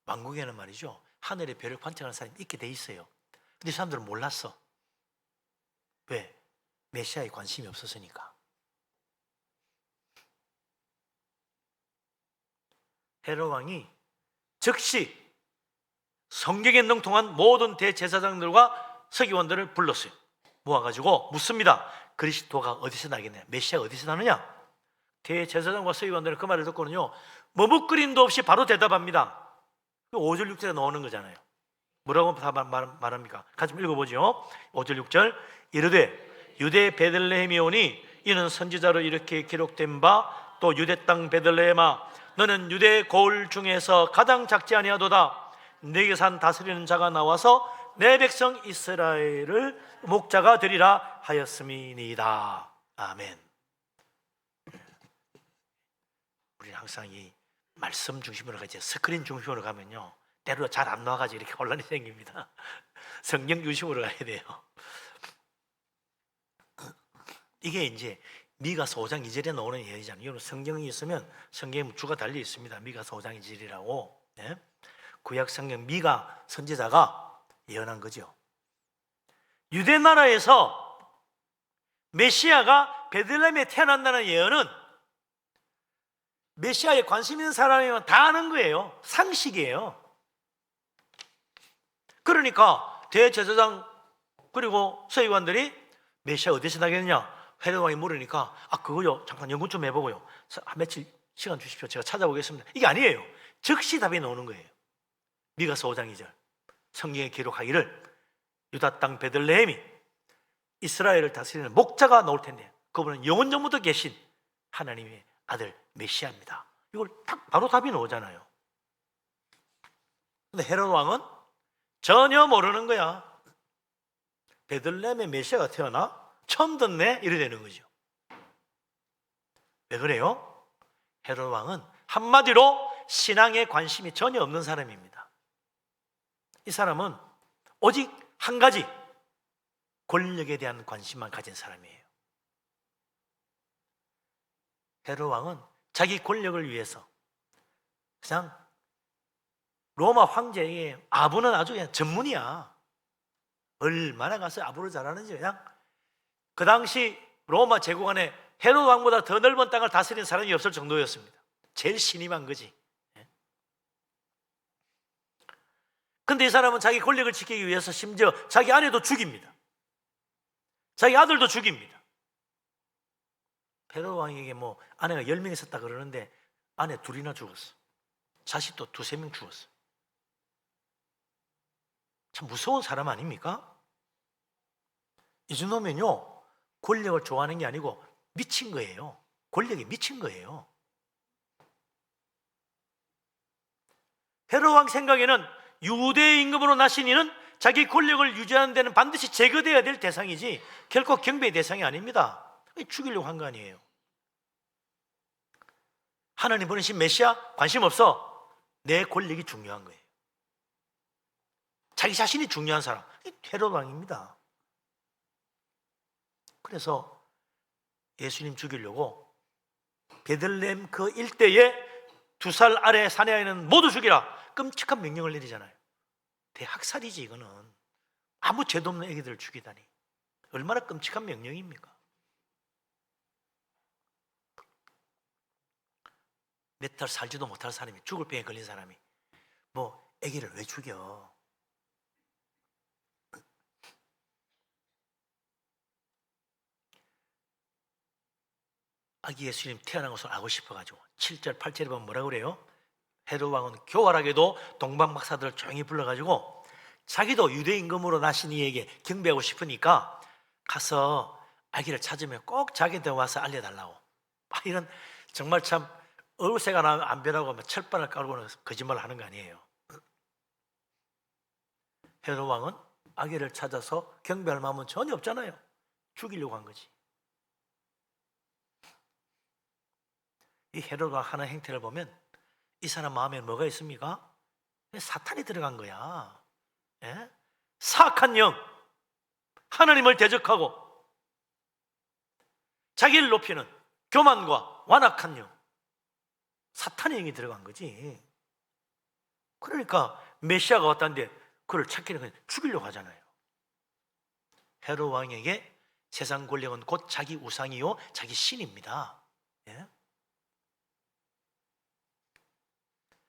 왕국에는 말이죠, 하늘의 별을 관찰하는 사람이 있게 돼 있어요. 근데 이 사람들은 몰랐어. 왜? 메시아에 관심이 없었으니까. 헤롯 왕이 즉시 성경에 능통한 모든 대제사장들과 서기관들을 불렀어요. 모아가지고 묻습니다. 그리스도가 어디서 나겠냐? 메시아가 어디서 나느냐? 대제사장과 서기관들은 그 말을 듣고는요, 머뭇거림도 없이 바로 대답합니다. 5절 6절에 나오는 거잖아요. 뭐라고 말합니까? 같이 한번 읽어보죠. 5절 6절. 이르되 유대 베들레헴이 오니 이는 선지자로 이렇게 기록된 바, 또 유대 땅 베들레헴아 너는 유대 고을 중에서 가장 작지 아니하도다. 네게 산 다스리는 자가 나와서 내 백성 이스라엘을 목자가 되리라 하였음이니이다. 아멘. 우리는 항상 이 말씀 중심으로 가지 스크린 중심으로 가면요, 때로 잘 안 나와가지고 이렇게 혼란이 생깁니다. 성경 중심으로 가야 돼요. 이게 이제 미가서 5장 2절에 나오는 예언이잖아요. 여러분 성경이 있으면 성경에 주가 달려 있습니다. 미가서 5장 2절이라고. 네? 구약 성경 미가 선지자가 예언한 거죠. 유대 나라에서 메시아가 베들레헴에 태어난다는 예언은 메시아에 관심 있는 사람이면 다 아는 거예요. 상식이에요. 그러니까 대제사장 그리고 서기관들이 메시아 어디서 나겠느냐? 헤롯 왕이 물으니까 그거요, 잠깐 연구 좀 해보고요, 며칠 시간 주십시오, 제가 찾아보겠습니다. 이게 아니에요. 즉시 답이 나오는 거예요. 미가서 5장 2절 성경에 기록하기를 유다 땅 베들레헴이 이스라엘을 다스리는 목자가 나올 텐데 그분은 영원 전부터 계신 하나님의 아들 메시아입니다. 이걸 딱 바로 답이 나오잖아요. 근데 헤롯 왕은 전혀 모르는 거야. 베들레헴에 메시아가 태어나? 처음 듣네? 이래 되는 거죠. 왜 그래요? 헤롯 왕은 한마디로 신앙에 관심이 전혀 없는 사람입니다. 이 사람은 오직 한 가지, 권력에 대한 관심만 가진 사람이에요. 헤롯 왕은 자기 권력을 위해서 그냥 로마 황제의 아부는 아주 그냥 전문이야. 얼마나 가서 아부를 잘하는지. 그냥 그 당시 로마 제국 안에 헤롯 왕보다 더 넓은 땅을 다스린 사람이 없을 정도였습니다. 제일 신임한 거지. 근데 이 사람은 자기 권력을 지키기 위해서 심지어 자기 아내도 죽입니다. 자기 아들도 죽입니다. 헤롯 왕에게 뭐 아내가 10명 있었다 그러는데 아내 2이나 죽었어. 자식도 2-3명 죽었어. 참 무서운 사람 아닙니까? 이 정도면요, 권력을 좋아하는 게 아니고 미친 거예요. 권력에 미친 거예요. 헤롯 왕 생각에는 유대 임금으로 나신 이는 자기 권력을 유지하는 데는 반드시 제거되어야 될 대상이지 결코 경배의 대상이 아닙니다. 죽이려고 한 거 아니에요. 하나님 보내신 메시아 관심 없어. 내 권력이 중요한 거예요. 자기 자신이 중요한 사람, 헤롯 왕입니다. 그래서 예수님 죽이려고 베들레헴 그 일대에 2살 아래 사내 아이는 모두 죽이라 끔찍한 명령을 내리잖아요. 대학살이지 이거는. 아무 죄도 없는 애기들을 죽이다니 얼마나 끔찍한 명령입니까? 몇 달 살지도 못할 사람이, 죽을 병에 걸린 사람이 뭐 애기를 왜 죽여? 아기 예수님 태어난 것을 알고 싶어가지고 7절 8절에 보면 뭐라고 그래요? 헤롯 왕은 교활하게도 동방 박사들을 조용히 불러가지고 자기도 유대 임금으로 나신 이에게 경배하고 싶으니까 가서 아기를 찾으면 꼭 자기한테 와서 알려달라고. 이런 정말 참 얼새가 나면 안 변하고 철판을 깔고는 거짓말을 하는 거 아니에요. 헤롯 왕은 아기를 찾아서 경배할 마음은 전혀 없잖아요. 죽이려고 한 거지. 이 헤롯 왕 하는 행태를 보면 이 사람 마음에 뭐가 있습니까? 사탄이 들어간 거야. 예? 사악한 영, 하나님을 대적하고 자기를 높이는 교만과 완악한 사탄의 영이 들어간 거지. 그러니까 메시아가 왔다는데 그를 찾기는 그냥 죽이려고 하잖아요. 헤롯 왕에게 세상 권력은 곧 자기 우상이요 자기 신입니다. 예?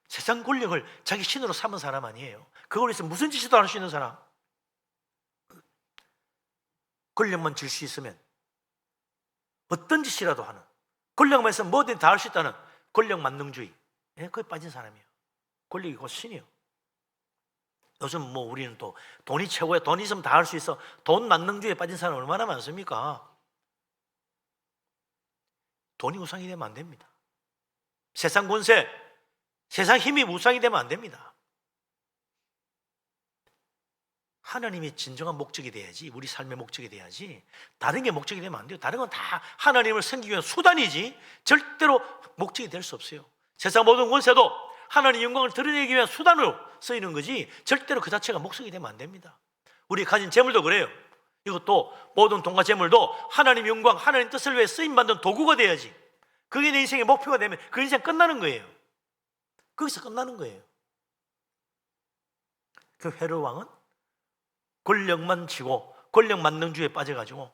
세상 권력을 자기 신으로 삼은 사람 아니에요. 그걸로 해서 무슨 짓이도 할 수 있는 사람. 권력만 질 수 있으면 어떤 짓이라도 하는, 권력만 있으면 뭐든 다 할 수 있다는 권력 만능주의, 예? 거기에 빠진 사람이에요. 권력이 곧 신이에요. 요즘 뭐 우리는 또 돈이 최고야, 돈 있으면 다 할 수 있어, 돈 만능주의에 빠진 사람 얼마나 많습니까? 돈이 우상이 되면 안 됩니다. 세상 권세, 세상 힘이 우상이 되면 안 됩니다. 하나님이 진정한 목적이 돼야지, 우리 삶의 목적이 돼야지, 다른 게 목적이 되면 안 돼요. 다른 건 다 하나님을 섬기기 위한 수단이지 절대로 목적이 될 수 없어요. 세상 모든 권세도 하나님의 영광을 드러내기 위한 수단으로 쓰이는 거지 절대로 그 자체가 목적이 되면 안 됩니다. 우리 가진 재물도 그래요. 이것도 모든 돈과 재물도 하나님의 영광, 하나님 뜻을 위해 쓰임받는 도구가 돼야지, 그게 내 인생의 목표가 되면 그 인생 끝나는 거예요. 거기서 끝나는 거예요. 그 헤롯 왕은 권력만 쥐고 권력 만능주의에 빠져가지고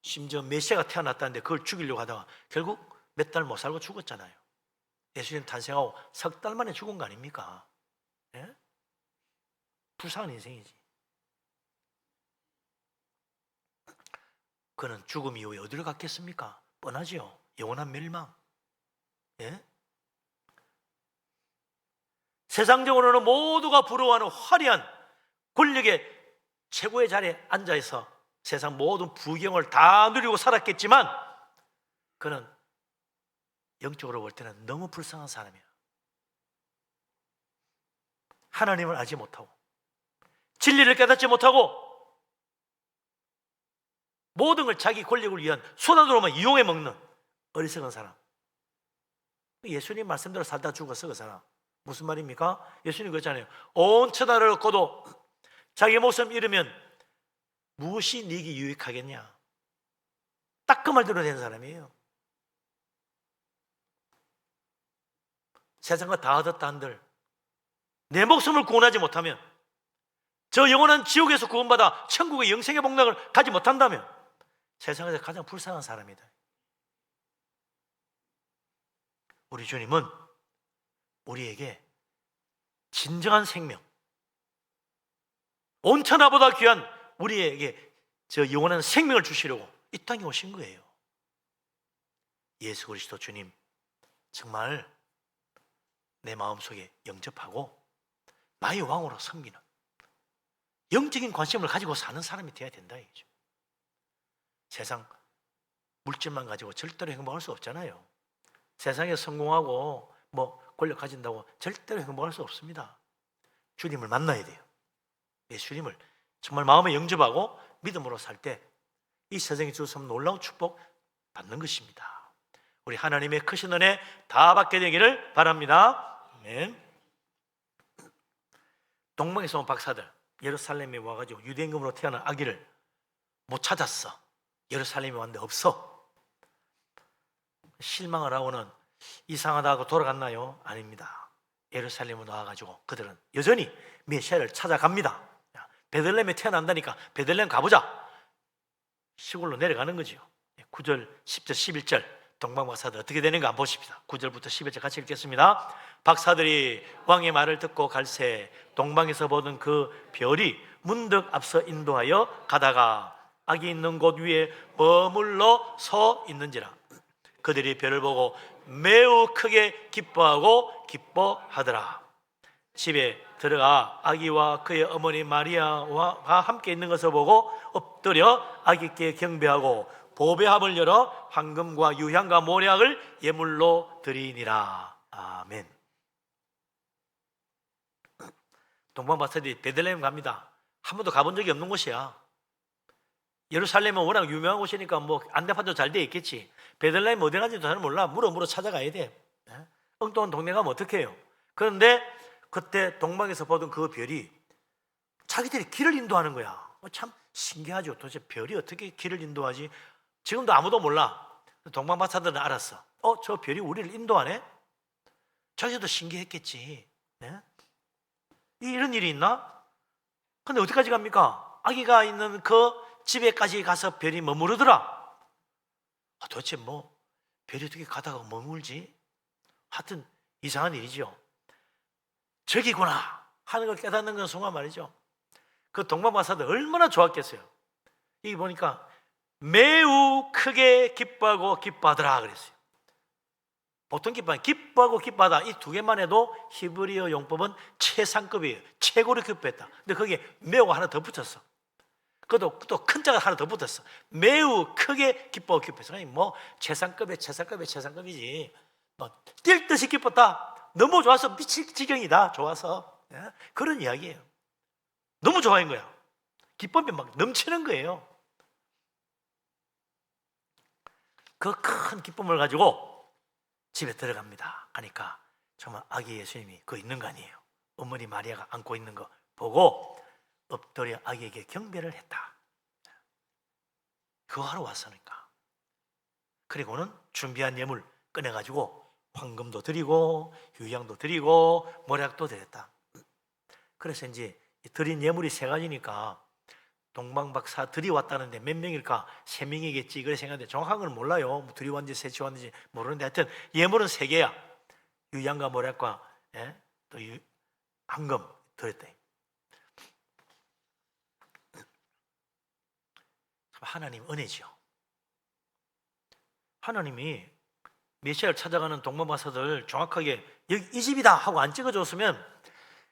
심지어 메시아가 태어났다는데 그걸 죽이려고 하다가 결국 몇 달 못 살고 죽었잖아요. 예수님 탄생하고 석 달 만에 죽은 거 아닙니까? 예? 불쌍한 인생이지. 그는 죽음 이후에 어디로 갔겠습니까? 뻔하지요. 영원한 멸망. 예? 세상적으로는 모두가 부러워하는 화려한 권력의 최고의 자리에 앉아있어 세상 모든 부경을 다 누리고 살았겠지만 그는 영적으로 볼 때는 너무 불쌍한 사람이야. 하나님을 알지 못하고 진리를 깨닫지 못하고 모든 걸 자기 권력을 위한 수단으로만 이용해 먹는 어리석은 사람. 예수님 말씀대로 살다 죽었어 그 사람. 무슨 말입니까? 예수님 그랬잖아요. 온 천하를 얻고도 자기 목숨 잃으면 무엇이 네게 유익하겠냐. 딱 그 말대로 된 사람이에요. 세상과 다 얻었다 한들 내 목숨을 구원하지 못하면, 저 영원한 지옥에서 구원받아 천국의 영생의 복락을 가지 못한다면 세상에서 가장 불쌍한 사람이다. 우리 주님은 우리에게 진정한 생명, 온 천하보다 귀한 우리에게 저 영원한 생명을 주시려고 이 땅에 오신 거예요. 예수 그리스도 주님 정말 내 마음속에 영접하고 나의 왕으로 섬기는 영적인 관심을 가지고 사는 사람이 되어야 된다 이거죠. 세상 물질만 가지고 절대로 행복할 수 없잖아요. 세상에 성공하고 뭐 권력 가진다고 절대로 행복할 수 없습니다. 주님을 만나야 돼요. 예수님을 정말 마음에 영접하고 믿음으로 살 때 이 세상에 주셔서 놀라운 축복 받는 것입니다. 우리 하나님의 크신 은혜 다 받게 되기를 바랍니다. 아멘. 동방에서 온 박사들 예루살렘에 와가지고 유대임금으로 태어난 아기를 못 찾았어. 예루살렘에 왔는데 없어. 실망을 하고는 이상하다고 돌아갔나요? 아닙니다. 예루살렘으로 나와가지고 그들은 여전히 메시아를 찾아갑니다. 베들레헴에 태어난다니까 베들레헴 가보자. 시골로 내려가는 거죠. 9절, 10절, 11절 동방 박사들 어떻게 되는가 한번 보십시다. 9절부터 11절 같이 읽겠습니다. 박사들이 왕의 말을 듣고 갈새 동방에서 보던 그 별이 문득 앞서 인도하여 가다가 아기 있는 곳 위에 머물러 서 있는지라. 그들이 별을 보고 매우 크게 기뻐하더라. 집에 들어가 아기와 그의 어머니 마리아와 함께 있는 것을 보고 엎드려 아기께 경배하고 보배함을 열어 황금과 유향과 모략을 예물로 드리니라. 아멘. 동방 박사들이 베들레헴 갑니다. 한 번도 가본 적이 없는 곳이야. 예루살렘은 워낙 유명한 곳이니까 뭐 안내판도 잘 돼 있겠지. 베들레헴 어디 가는지도 잘 몰라. 물어 찾아가야 돼. 엉뚱한 동네 가면 어떡해요. 그런데 그때 동방에서 보던 그 별이 자기들이 길을 인도하는 거야. 참 신기하죠. 도대체 별이 어떻게 길을 인도하지? 지금도 아무도 몰라. 동방박사들은 알았어. 저 별이 우리를 인도하네? 자기도 신기했겠지. 네? 이런 일이 있나? 근데 어디까지 갑니까? 아기가 있는 그 집에까지 가서 별이 머무르더라. 도대체 뭐 별이 어떻게 가다가 머물지? 하여튼 이상한 일이죠. 저기구나 하는 걸 깨닫는 건 순간 말이죠. 그 동방박사들 얼마나 좋았겠어요. 여기 보니까 매우 크게 기뻐하고 기뻐하더라 그랬어요. 보통 기뻐하고 기뻐하다 이 두 개만 해도 히브리어 용법은 최상급이에요. 최고로 기뻐했다. 근데 거기에 매우 하나 더 붙였어. 그것도 또 큰 자가 하나 더 붙었어. 매우 크게 기뻐하고 기뻐했어. 뭐 최상급이지. 뭐 뛸 듯이 기뻤다. 너무 좋아서 미칠 지경이다. 좋아서. 그런 이야기예요. 너무 좋아한 거야. 기쁨이 막 넘치는 거예요. 그 큰 기쁨을 가지고 집에 들어갑니다. 가니까 정말 아기 예수님이 그 있는 거 아니에요. 어머니 마리아가 안고 있는 거 보고 엎드려 아기에게 경배를 했다. 그거 하러 왔으니까. 그리고는 준비한 예물 꺼내가지고 황금도 드리고 유향도 드리고 모략도 드렸다. 그래서 이제 드린 예물이 세 가지니까 동방박사 들이왔다는데 몇 명일까? 3명이겠지. 그래 생각하는데 정확한 건 몰라요. 뭐 들이왔는지 세치왔는지 모르는데 하여튼 예물은 3개야. 유향과 모략과 또 황금 드렸대. 하나님 은혜죠. 하나님이 메시아를 찾아가는 동방박사들 정확하게 여기 이 집이다 하고 안 찍어줬으면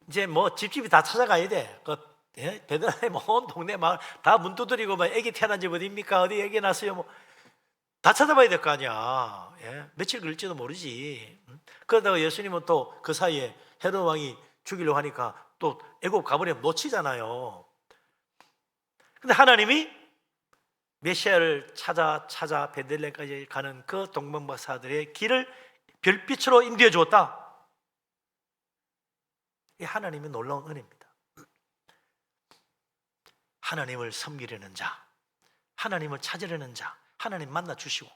이제 뭐 집집이 다 찾아가야 돼. 베드레헴 온 동네 마을 다 문 두드리고 막 애기 태어난 집 어디입니까? 어디 애기 났어요? 뭐 다 찾아봐야 될 거 아니야. 며칠 걸릴지도 모르지. 그러다가 예수님은 또 그 사이에 헤롯 왕이 죽이려고 하니까 또 애굽 가버리면 놓치잖아요. 근데 하나님이 메시아를 찾아 베들레헴까지 가는 그 동방박사들의 길을 별빛으로 인도해 주었다. 이 하나님의 놀라운 은혜입니다. 하나님을 섬기려는 자, 하나님을 찾으려는 자, 하나님 만나 주시고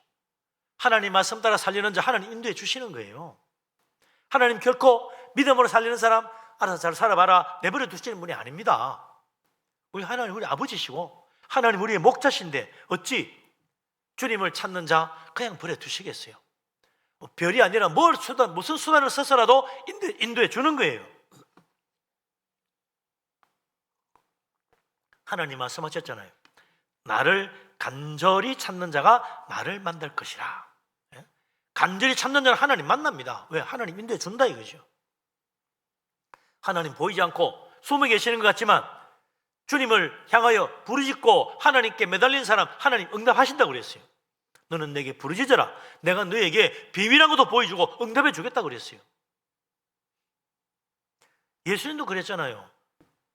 하나님 말씀 따라 살려는 자 하나님 인도해 주시는 거예요. 하나님 결코 믿음으로 살리는 사람 알아서 잘 살아봐라 내버려 두시는 분이 아닙니다. 우리 하나님 우리 아버지시고 하나님 우리의 목자신데 어찌 주님을 찾는 자 그냥 버려 두시겠어요? 별이 아니라 무슨 수단을 써서라도 인도해 주는 거예요. 하나님 말씀하셨잖아요. 나를 간절히 찾는 자가 나를 만날 것이라. 간절히 찾는 자는 하나님 만납니다. 왜? 하나님 인도해 준다 이거죠. 하나님 보이지 않고 숨어 계시는 것 같지만 주님을 향하여 부르짖고 하나님께 매달린 사람 하나님 응답하신다고 그랬어요. 너는 내게 부르짖어라. 내가 너에게 비밀한 것도 보여주고 응답해 주겠다고 그랬어요. 예수님도 그랬잖아요.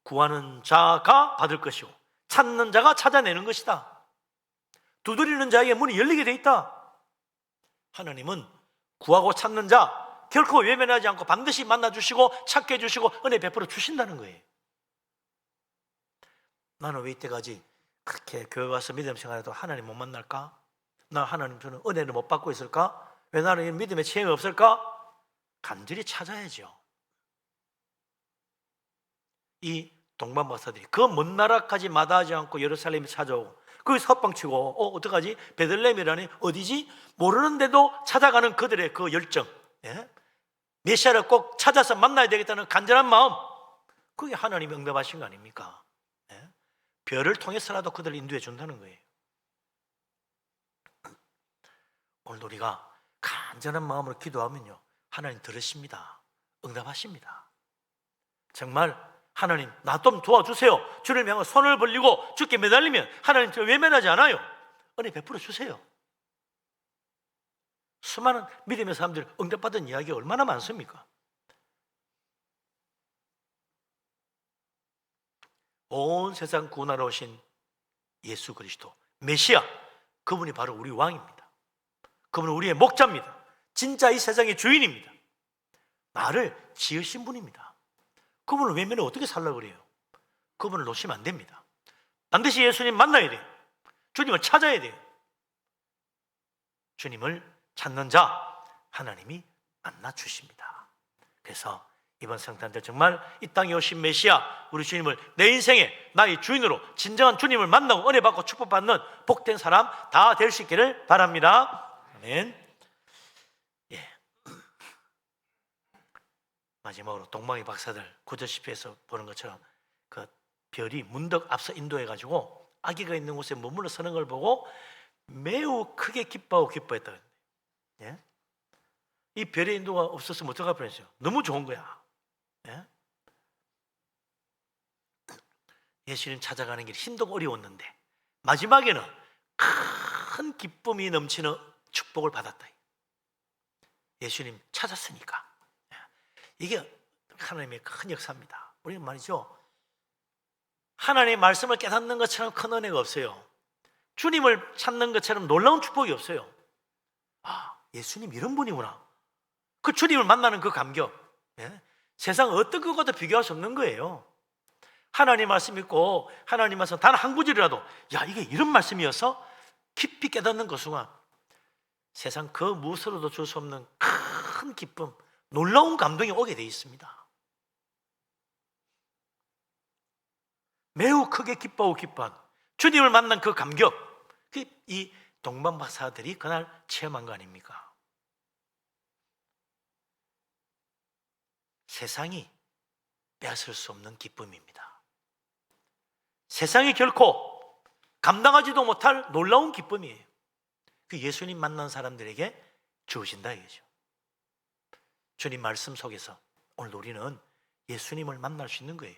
구하는 자가 받을 것이고 찾는 자가 찾아내는 것이다. 두드리는 자에게 문이 열리게 돼 있다. 하나님은 구하고 찾는 자 결코 외면하지 않고 반드시 만나주시고 찾게 해주시고 은혜 베풀어 주신다는 거예요. 나는 왜 이때까지 그렇게 교회 와서 믿음 생활해도 하나님 못 만날까? 나 하나님 저는 은혜를 못 받고 있을까? 왜 나는 믿음의 체험이 없을까? 간절히 찾아야죠. 이 동방박사들이 그 먼 나라까지 마다하지 않고 예루살렘에 찾아오고 거기서 헛방치고 어떡하지? 베들레헴이라니 어디지? 모르는데도 찾아가는 그들의 그 열정, 메시아를 꼭 찾아서 만나야 되겠다는 간절한 마음, 그게 하나님이 응답하신 거 아닙니까? 별을 통해서라도 그들을 인도해 준다는 거예요. 오늘 우리가 간절한 마음으로 기도하면요 하나님 들으십니다. 응답하십니다. 정말 하나님 나 좀 도와주세요. 주를 향해 손을 벌리고 주께 매달리면 하나님 저 외면하지 않아요. 은혜 베풀어 주세요. 수많은 믿음의 사람들이 응답받은 이야기가 얼마나 많습니까? 온 세상 구원하러 오신 예수 그리스도 메시아, 그분이 바로 우리 왕입니다. 그분은 우리의 목자입니다. 진짜 이 세상의 주인입니다. 나를 지으신 분입니다. 그분을 외면해 어떻게 살려고 그래요? 그분을 놓치면 안 됩니다. 반드시 예수님 만나야 돼요. 주님을 찾아야 돼요. 주님을 찾는 자 하나님이 만나 주십니다. 그래서 이번 성탄절 정말 이 땅에 오신 메시아 우리 주님을 내 인생의 나의 주인으로 진정한 주님을 만나고 은혜 받고 축복받는 복된 사람 다 될 수 있기를 바랍니다. 아멘. 예. 마지막으로 동방의 박사들 구절시편에서 보는 것처럼 그 별이 문득 앞서 인도해가지고 아기가 있는 곳에 머물러 서는 걸 보고 매우 크게 기뻐하고 기뻐했다. 예? 이 별의 인도가 없었으면 어떡할 뻔했어요. 너무 좋은 거야. 예? 예수님 찾아가는 길 힘도 어려웠는데 마지막에는 큰 기쁨이 넘치는 축복을 받았다. 예수님 찾았으니까. 이게 하나님의 큰 역사입니다. 우리는 말이죠, 하나님의 말씀을 깨닫는 것처럼 큰 은혜가 없어요. 주님을 찾는 것처럼 놀라운 축복이 없어요. 아, 예수님 이런 분이구나. 그 주님을 만나는 그 감격, 예? 세상 어떤 것과도 비교할 수 없는 거예요. 하나님 말씀 읽고 하나님 말씀 단 한 구절이라도 야, 이게 이런 말씀이어서 깊이 깨닫는 그 순간 세상 그 무엇으로도 줄 수 없는 큰 기쁨, 놀라운 감동이 오게 돼 있습니다. 매우 크게 기뻐하고 기뻐한 주님을 만난 그 감격, 이 동방박사들이 그날 체험한 거 아닙니까? 세상이 빼앗을 수 없는 기쁨입니다. 세상이 결코 감당하지도 못할 놀라운 기쁨이에요. 그 예수님 만난 사람들에게 주어진다 이거죠. 주님 말씀 속에서 오늘 우리는 예수님을 만날 수 있는 거예요.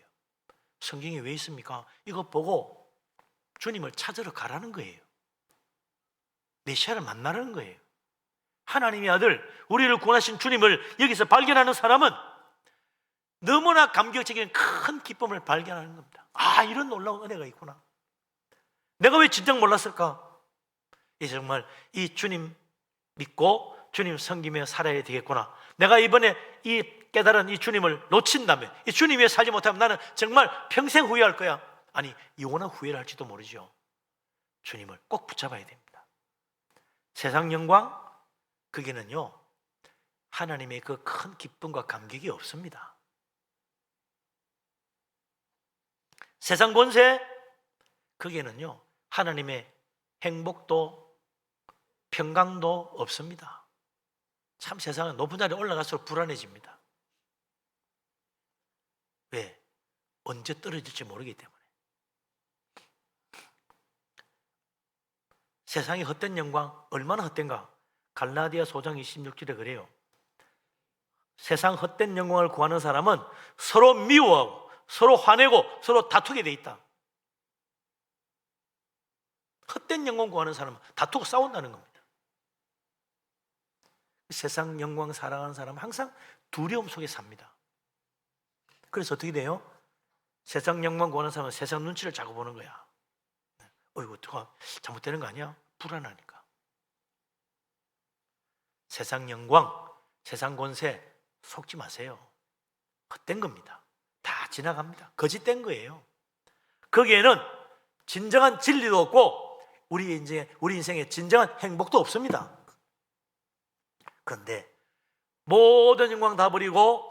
성경에 왜 있습니까? 이거 보고 주님을 찾으러 가라는 거예요. 메시아를 만나라는 거예요. 하나님의 아들, 우리를 구원하신 주님을 여기서 발견하는 사람은 너무나 감격적인 큰 기쁨을 발견하는 겁니다. 아, 이런 놀라운 은혜가 있구나. 내가 왜 진작 몰랐을까? 이제 정말 이 주님 믿고 주님 섬기며 살아야 되겠구나. 내가 이번에 이 깨달은 이 주님을 놓친다면, 이 주님 위해 살지 못하면 나는 정말 평생 후회할 거야. 아니, 영원한 후회를 할지도 모르죠. 주님을 꼭 붙잡아야 됩니다. 세상 영광, 그게는요 하나님의 그 큰 기쁨과 감격이 없습니다. 세상 권세, 거기에는요 하나님의 행복도 평강도 없습니다. 참 세상은 높은 자리에 올라갈수록 불안해집니다. 왜? 언제 떨어질지 모르기 때문에. 세상의 헛된 영광 얼마나 헛된가? 갈라디아 5장 26절에 그래요. 세상 헛된 영광을 구하는 사람은 서로 미워하고 서로 화내고 서로 다투게 돼 있다. 헛된 영광 구하는 사람은 다투고 싸운다는 겁니다. 세상 영광 사랑하는 사람은 항상 두려움 속에 삽니다. 그래서 어떻게 돼요? 세상 영광 구하는 사람은 세상 눈치를 자꾸 보는 거야. 어이구, 잘못되는 거 아니야? 불안하니까. 세상 영광, 세상 권세 속지 마세요. 헛된 겁니다. 다 지나갑니다. 거짓된 거예요. 거기에는 진정한 진리도 없고 우리 인생에 진정한 행복도 없습니다. 그런데 모든 영광 다 버리고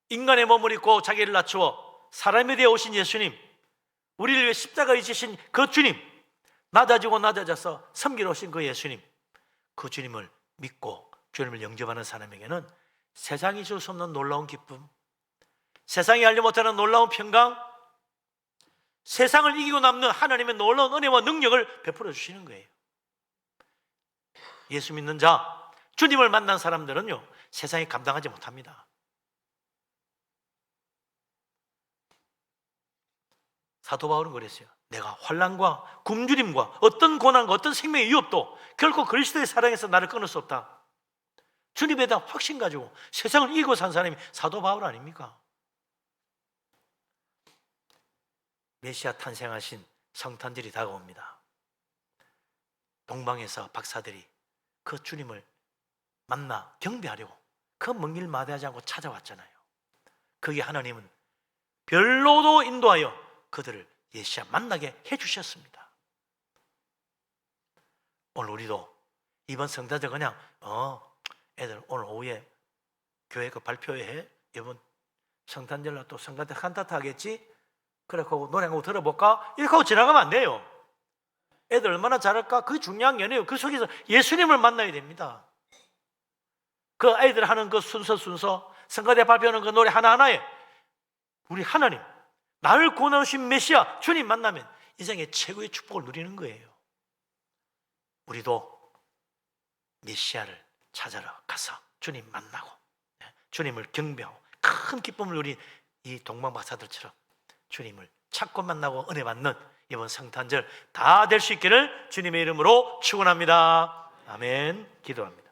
인간의 몸을 입고 자기를 낮추어 사람이 되어 오신 예수님, 우리를 위해 십자가에 지신 그 주님, 낮아지고 낮아져서 섬기러 오신 그 예수님, 그 주님을 믿고 주님을 영접하는 사람에게는 세상이 줄 수 없는 놀라운 기쁨, 세상이 알지 못하는 놀라운 평강, 세상을 이기고 남는 하나님의 놀라운 은혜와 능력을 베풀어 주시는 거예요. 예수 믿는 자, 주님을 만난 사람들은요 세상이 감당하지 못합니다. 사도 바울은 그랬어요. 내가 환난과 굶주림과 어떤 고난과 어떤 생명의 위협도 결코 그리스도의 사랑에서 나를 끊을 수 없다. 주님에 대한 확신 가지고 세상을 이기고 산 사람이 사도 바울 아닙니까? 메시아 탄생하신 성탄절이 다가옵니다. 동방에서 박사들이 그 주님을 만나 경배하려고 그 먼 길 마다하지 않고 찾아왔잖아요. 거기에 하나님은 별로도 인도하여 그들을 예시아 만나게 해주셨습니다. 오늘 우리도 이번 성탄절 그냥 애들 오늘 오후에 교회 그 발표회 해. 이번 성탄절날 또 성탄절 칸타타 하겠지? 그래 하고 노래 한 곡 들어볼까? 이렇게 하고 지나가면 안 돼요. 애들 얼마나 잘할까? 그게 중요한 게 아니에요. 그 속에서 예수님을 만나야 됩니다. 그 아이들 하는 그 순서 성가대 발표하는 그 노래 하나하나에 우리 하나님, 나를 구원하신 메시아 주님 만나면 인생의 최고의 축복을 누리는 거예요. 우리도 메시아를 찾아러 가서 주님 만나고 주님을 경배하고 큰 기쁨을 누린 이 동방박사들처럼 주님을 찾고 만나고 은혜 받는 이번 성탄절 다 될 수 있기를 주님의 이름으로 축원합니다. 아멘. 기도합니다.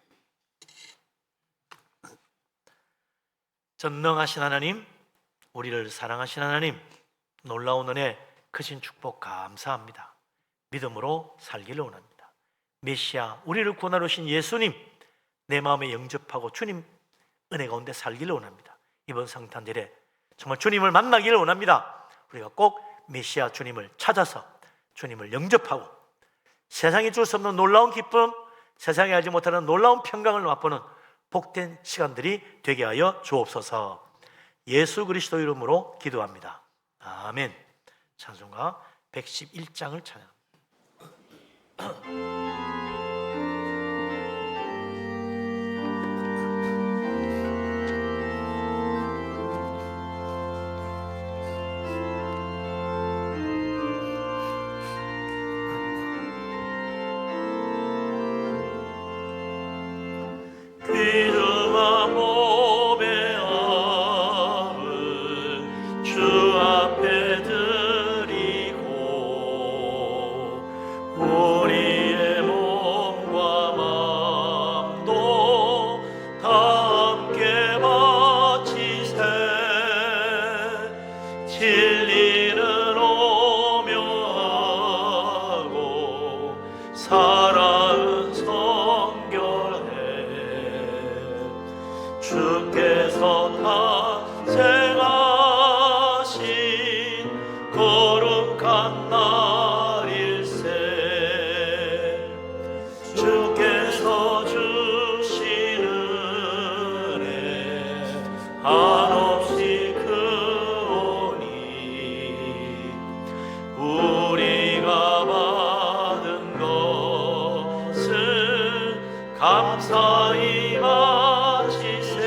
전능하신 하나님, 우리를 사랑하신 하나님, 놀라운 은혜, 크신 축복 감사합니다. 믿음으로 살기를 원합니다. 메시아, 우리를 구원하러 오신 예수님, 내 마음에 영접하고 주님 은혜 가운데 살기를 원합니다. 이번 성탄절에 정말 주님을 만나기를 원합니다. 우리가 꼭 메시아 주님을 찾아서 주님을 영접하고 세상이 줄 수 없는 놀라운 기쁨, 세상에 알지 못하는 놀라운 평강을 맛보는 복된 시간들이 되게 하여 주옵소서. 예수 그리스도 이름으로 기도합니다. 아멘. 찬송가 111장을 찬양합니다. 믿음과 몸의 암을 주 앞에 드리고 우리의 몸과 마음도 다 함께 바치세. 진리는 오묘하고 사랑은 성결해. 주께서 탄생하신 거룩한 날일세. 주께서 주신 은혜 한없이 크오니 우리가 받은 것을 감사히 바치세.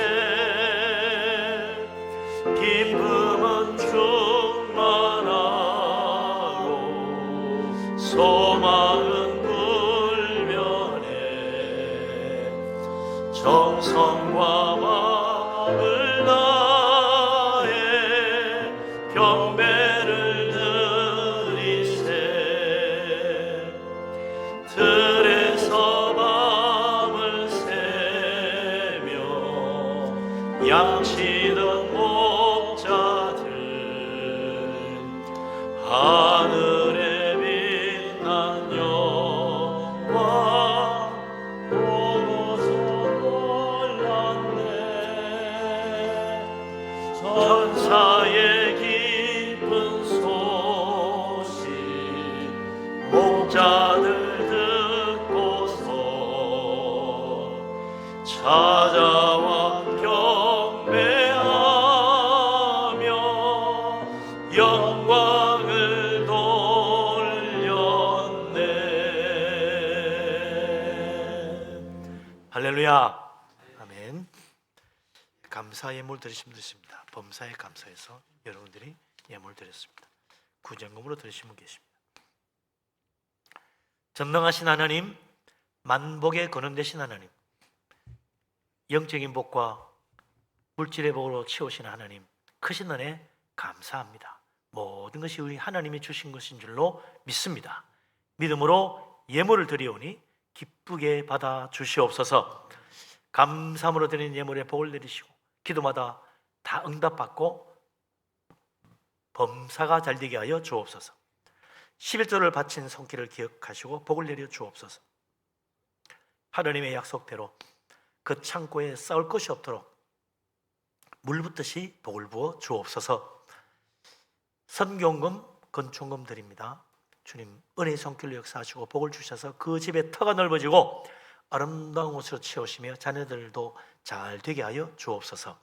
기쁨은 충만하고 소망은 불변해. 정성과 마음을 다해 경배를 드리세. 들에서 밤을 새며 양치던 목자들 하늘에 빛난 영광 보고서 놀랐네. 천사의 기쁜 소식 목자들 듣고서 찾아와 경배하며 영광을 돌렸네. 할렐루야. 아멘. 감사 예물 드리시면 되십니다. 범사에 감사해서 여러분들이 예물 드렸습니다. 구정금으로 드리시면 계십니다. 전능하신 하나님, 만복의 근원 되신 하나님, 영적인 복과 물질의 복으로 채우신 하나님, 크신 은혜 감사합니다. 모든 것이 우리 하나님이 주신 것인 줄로 믿습니다. 믿음으로 예물을 드리오니 기쁘게 받아 주시옵소서. 감사함으로 드리는 예물에 복을 내리시고 기도마다 다 응답받고 범사가 잘되게 하여 주옵소서. 11조를 바친 손길을 기억하시고 복을 내려 주옵소서. 하나님의 약속대로 그 창고에 쌓을 것이 없도록 물 붓듯이 복을 부어 주옵소서. 선경금, 건총금 드립니다. 주님 은혜의 손길로 역사하시고 복을 주셔서 그 집의 터가 넓어지고 아름다운 옷으로 채우시며 자녀들도 잘 되게 하여 주옵소서.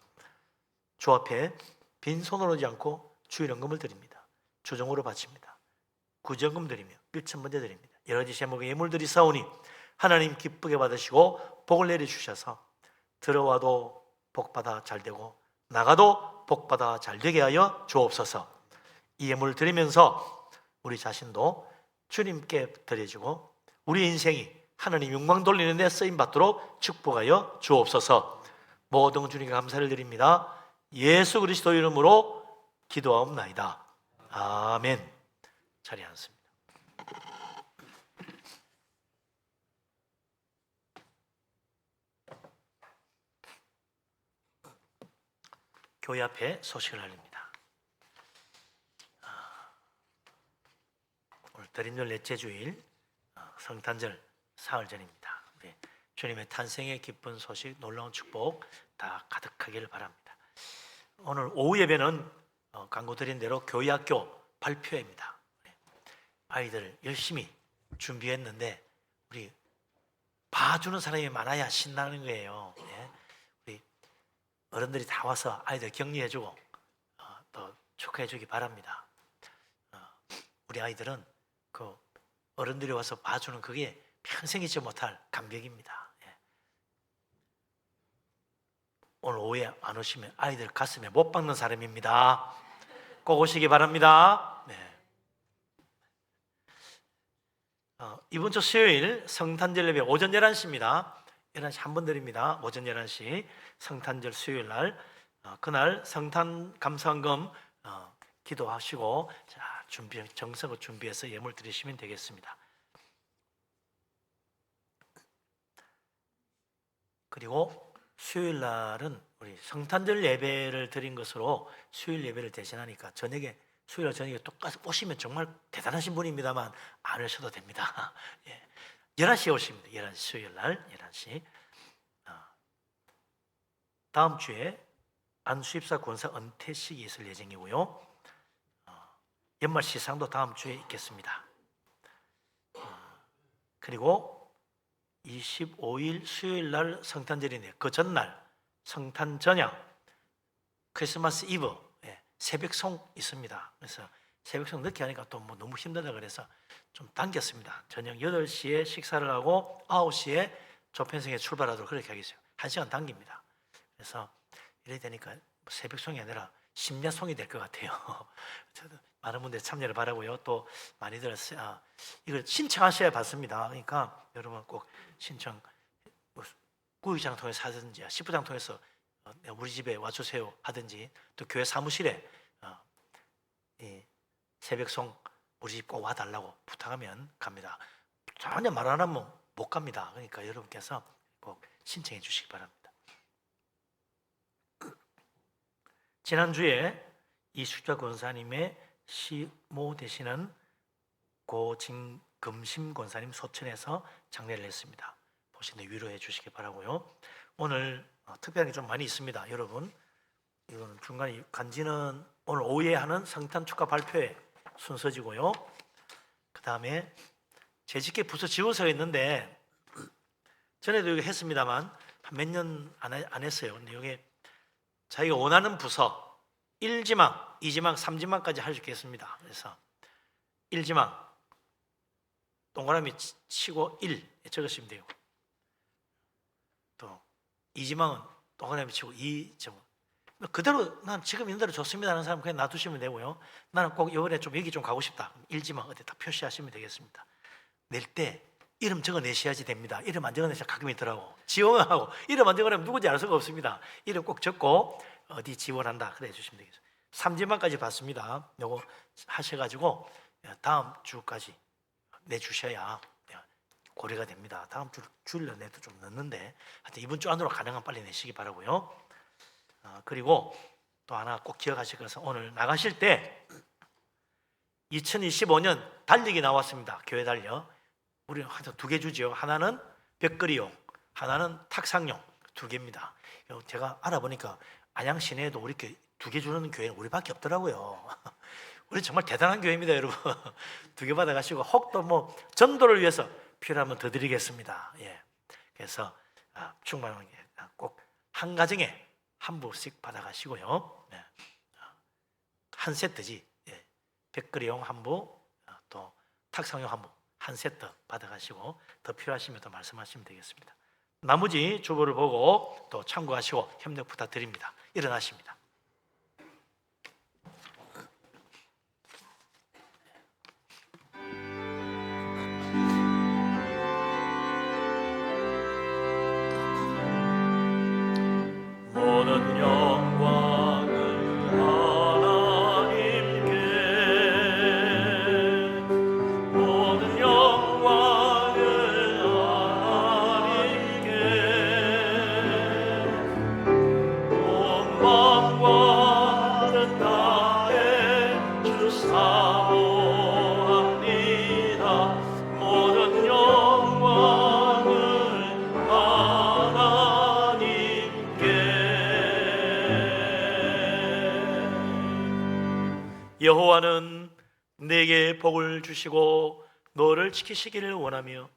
주 앞에 빈손으로 오지 않고 주일 헌금을 드립니다. 주정으로 바칩니다. 구정금 드리며 일천번제 드립니다. 여러 가지 제목의 예물들이 싸우니 하나님 기쁘게 받으시고 복을 내려주셔서 들어와도 복받아 잘되고 나가도 복받아 잘되게 하여 주옵소서. 이 예물을 드리면서 우리 자신도 주님께 드려지고 우리 인생이 하나님 영광 돌리는 데 쓰임받도록 축복하여 주옵소서. 모든 주님께 감사를 드립니다. 예수 그리스도 이름으로 기도하옵나이다. 아멘. 자리에 앉습니다. 교회 앞에 소식을 알립니다. 오늘 드림절 넷째 주일 성탄절 사흘 전입니다. 우리 주님의 탄생의 기쁜 소식, 놀라운 축복 다 가득하기를 바랍니다. 오늘 오후 예배는 광고 드린 대로 교회 학교 발표회입니다. 아이들 열심히 준비했는데 우리 봐주는 사람이 많아야 신나는 거예요. 우리 어른들이 다 와서 아이들 격려해주고 또 축하해주기 바랍니다. 우리 아이들은 그 어른들이 와서 봐주는 그게 평생 잊지 못할 감격입니다. 오늘 오후에 안 오시면 아이들 가슴에 못 박는 사람입니다. 꼭 오시기 바랍니다. 이번 주 수요일 성탄절 예배 오전 11시입니다. 11시 한 번 드립니다. 오전 11시 성탄절 수요일 날 그날 성탄 감사헌금 기도하시고 자, 정성을 준비해서 예물 드리시면 되겠습니다. 그리고 수요일 날은 우리 성탄절 예배를 드린 것으로 수요일 예배를 대신하니까 수요일 저녁에 똑같이 오시면 정말 대단하신 분입니다만 안 오셔도 됩니다. 11시에 오시면 됩니다. 11시 수요일 날 11시. 다음 주에 안수입사 권사 은퇴식이 있을 예정이고요. 연말 시상도 다음 주에 있겠습니다. 그리고 25일 수요일 날 성탄절인데 그 전날 성탄 저녁 크리스마스 이브 새벽송 있습니다. 그래서 새벽송 늦게 하니까 또 뭐 너무 힘들다 그래서 좀 당겼습니다. 저녁 8시에 식사를 하고 9시에 조편성에 출발하도록 그렇게 하겠어요. 1시간 당깁니다. 그래서 이래 되니까 새벽송이 아니라 심야송이 될 것 같아요. 저도 많은 분들 참여를 바라고요. 또 많이들 이걸 신청하셔야 받습니다. 그러니까 여러분 꼭 신청 구의장 통해서 하든지 시부장 통해서 우리 집에 와주세요 하든지 또 교회 사무실에 새벽송 우리 집 꼭 와달라고 부탁하면 갑니다. 전혀 말 안 하면 못 갑니다. 그러니까 여러분께서 꼭 신청해 주시기 바랍니다. 지난주에 이숙자 권사님의 시모 되시는 고진금심 권사님 소천에서 장례를 했습니다. 보시는 위로해 주시기 바라고요. 오늘 특별한 게 좀 많이 있습니다. 여러분 이거는 중간에 간지는 오늘 오후에 하는 성탄 축하 발표회 순서지고요. 그 다음에 재직계 부서 지원서가 있는데 전에도 이거 했습니다만 몇 년 안 했어요. 근데 이게 자기가 원하는 부서 1지망, 2지망, 3지망까지 할 수 있겠습니다. 그래서 1지망 동그라미 치고 1 적으시면 돼요. 또 2지망은 동그라미 치고 2 적어. 그대로 난 지금 있는 대로 좋습니다 하는 사람 그냥 놔두시면 되고요. 나는 꼭 이번에 좀 여기 좀 가고 싶다. 1지망 어디 다 표시하시면 되겠습니다. 낼 때 이름 적어내셔야지 됩니다. 이름 안 적어내시면 가끔 있더라고. 지원하고 이름 안 적어내면 누군지 알 수가 없습니다. 이름 꼭 적고 어디 지원한다 그래 주시면 되겠습니다. 3지망까지 받습니다. 요거 하셔가지고 다음 주까지 내주셔야 고려가 됩니다. 다음 주를 내도 좀 늦는데 하여튼 이번 주 안으로 가능한 빨리 내시기 바라고요. 그리고 또 하나 꼭 기억하실 것은 오늘 나가실 때 2025년 달리기 나왔습니다. 교회 달려. 우리는 하여튼 2개 주죠. 하나는 벽걸이용, 하나는 탁상용 2개입니다. 제가 알아보니까 안양 시내에도 우리 2개 주는 교회는 우리밖에 없더라고요. 우리 정말 대단한 교회입니다, 여러분. 2개 받아가시고 혹 또 뭐 전도를 위해서 필요하면 더 드리겠습니다. 그래서 충만하게 꼭 한 가정에 한 부씩 받아가시고요. 네. 한 세트지. 100그리용 한 부, 또 탁상용 한 부, 한 세트 받아가시고 더 필요하시면 더 말씀하시면 되겠습니다. 나머지 주보를 보고 또 참고하시고 협력 부탁드립니다. 일어나십니다. 모든 영광을 하나님께, 모든 영광을 하나님께, 온 마음과 뜻 다해 주 사모합니다. 모든 영광을 여호와는 내게 복을 주시고 너를 지키시기를 원하며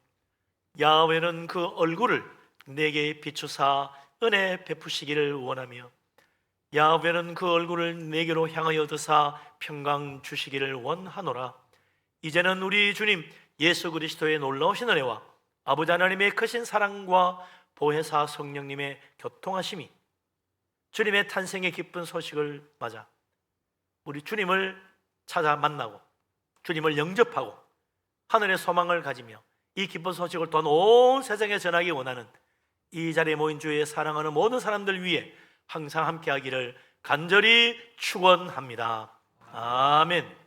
야훼는 그 얼굴을 내게 비추사 은혜 베푸시기를 원하며 야훼는 그 얼굴을 내게로 향하여 드사 평강 주시기를 원하노라. 이제는 우리 주님 예수 그리스도의 놀라우신 은혜와 아버지 하나님의 크신 사랑과 보혜사 성령님의 교통하심이 주님의 탄생의 기쁜 소식을 맞아 우리 주님을 찾아 만나고 주님을 영접하고 하늘의 소망을 가지며 이 기쁜 소식을 또한 온 세상에 전하기 원하는 이 자리에 모인 주의 사랑하는 모든 사람들 위해 항상 함께하기를 간절히 축원합니다. 아멘.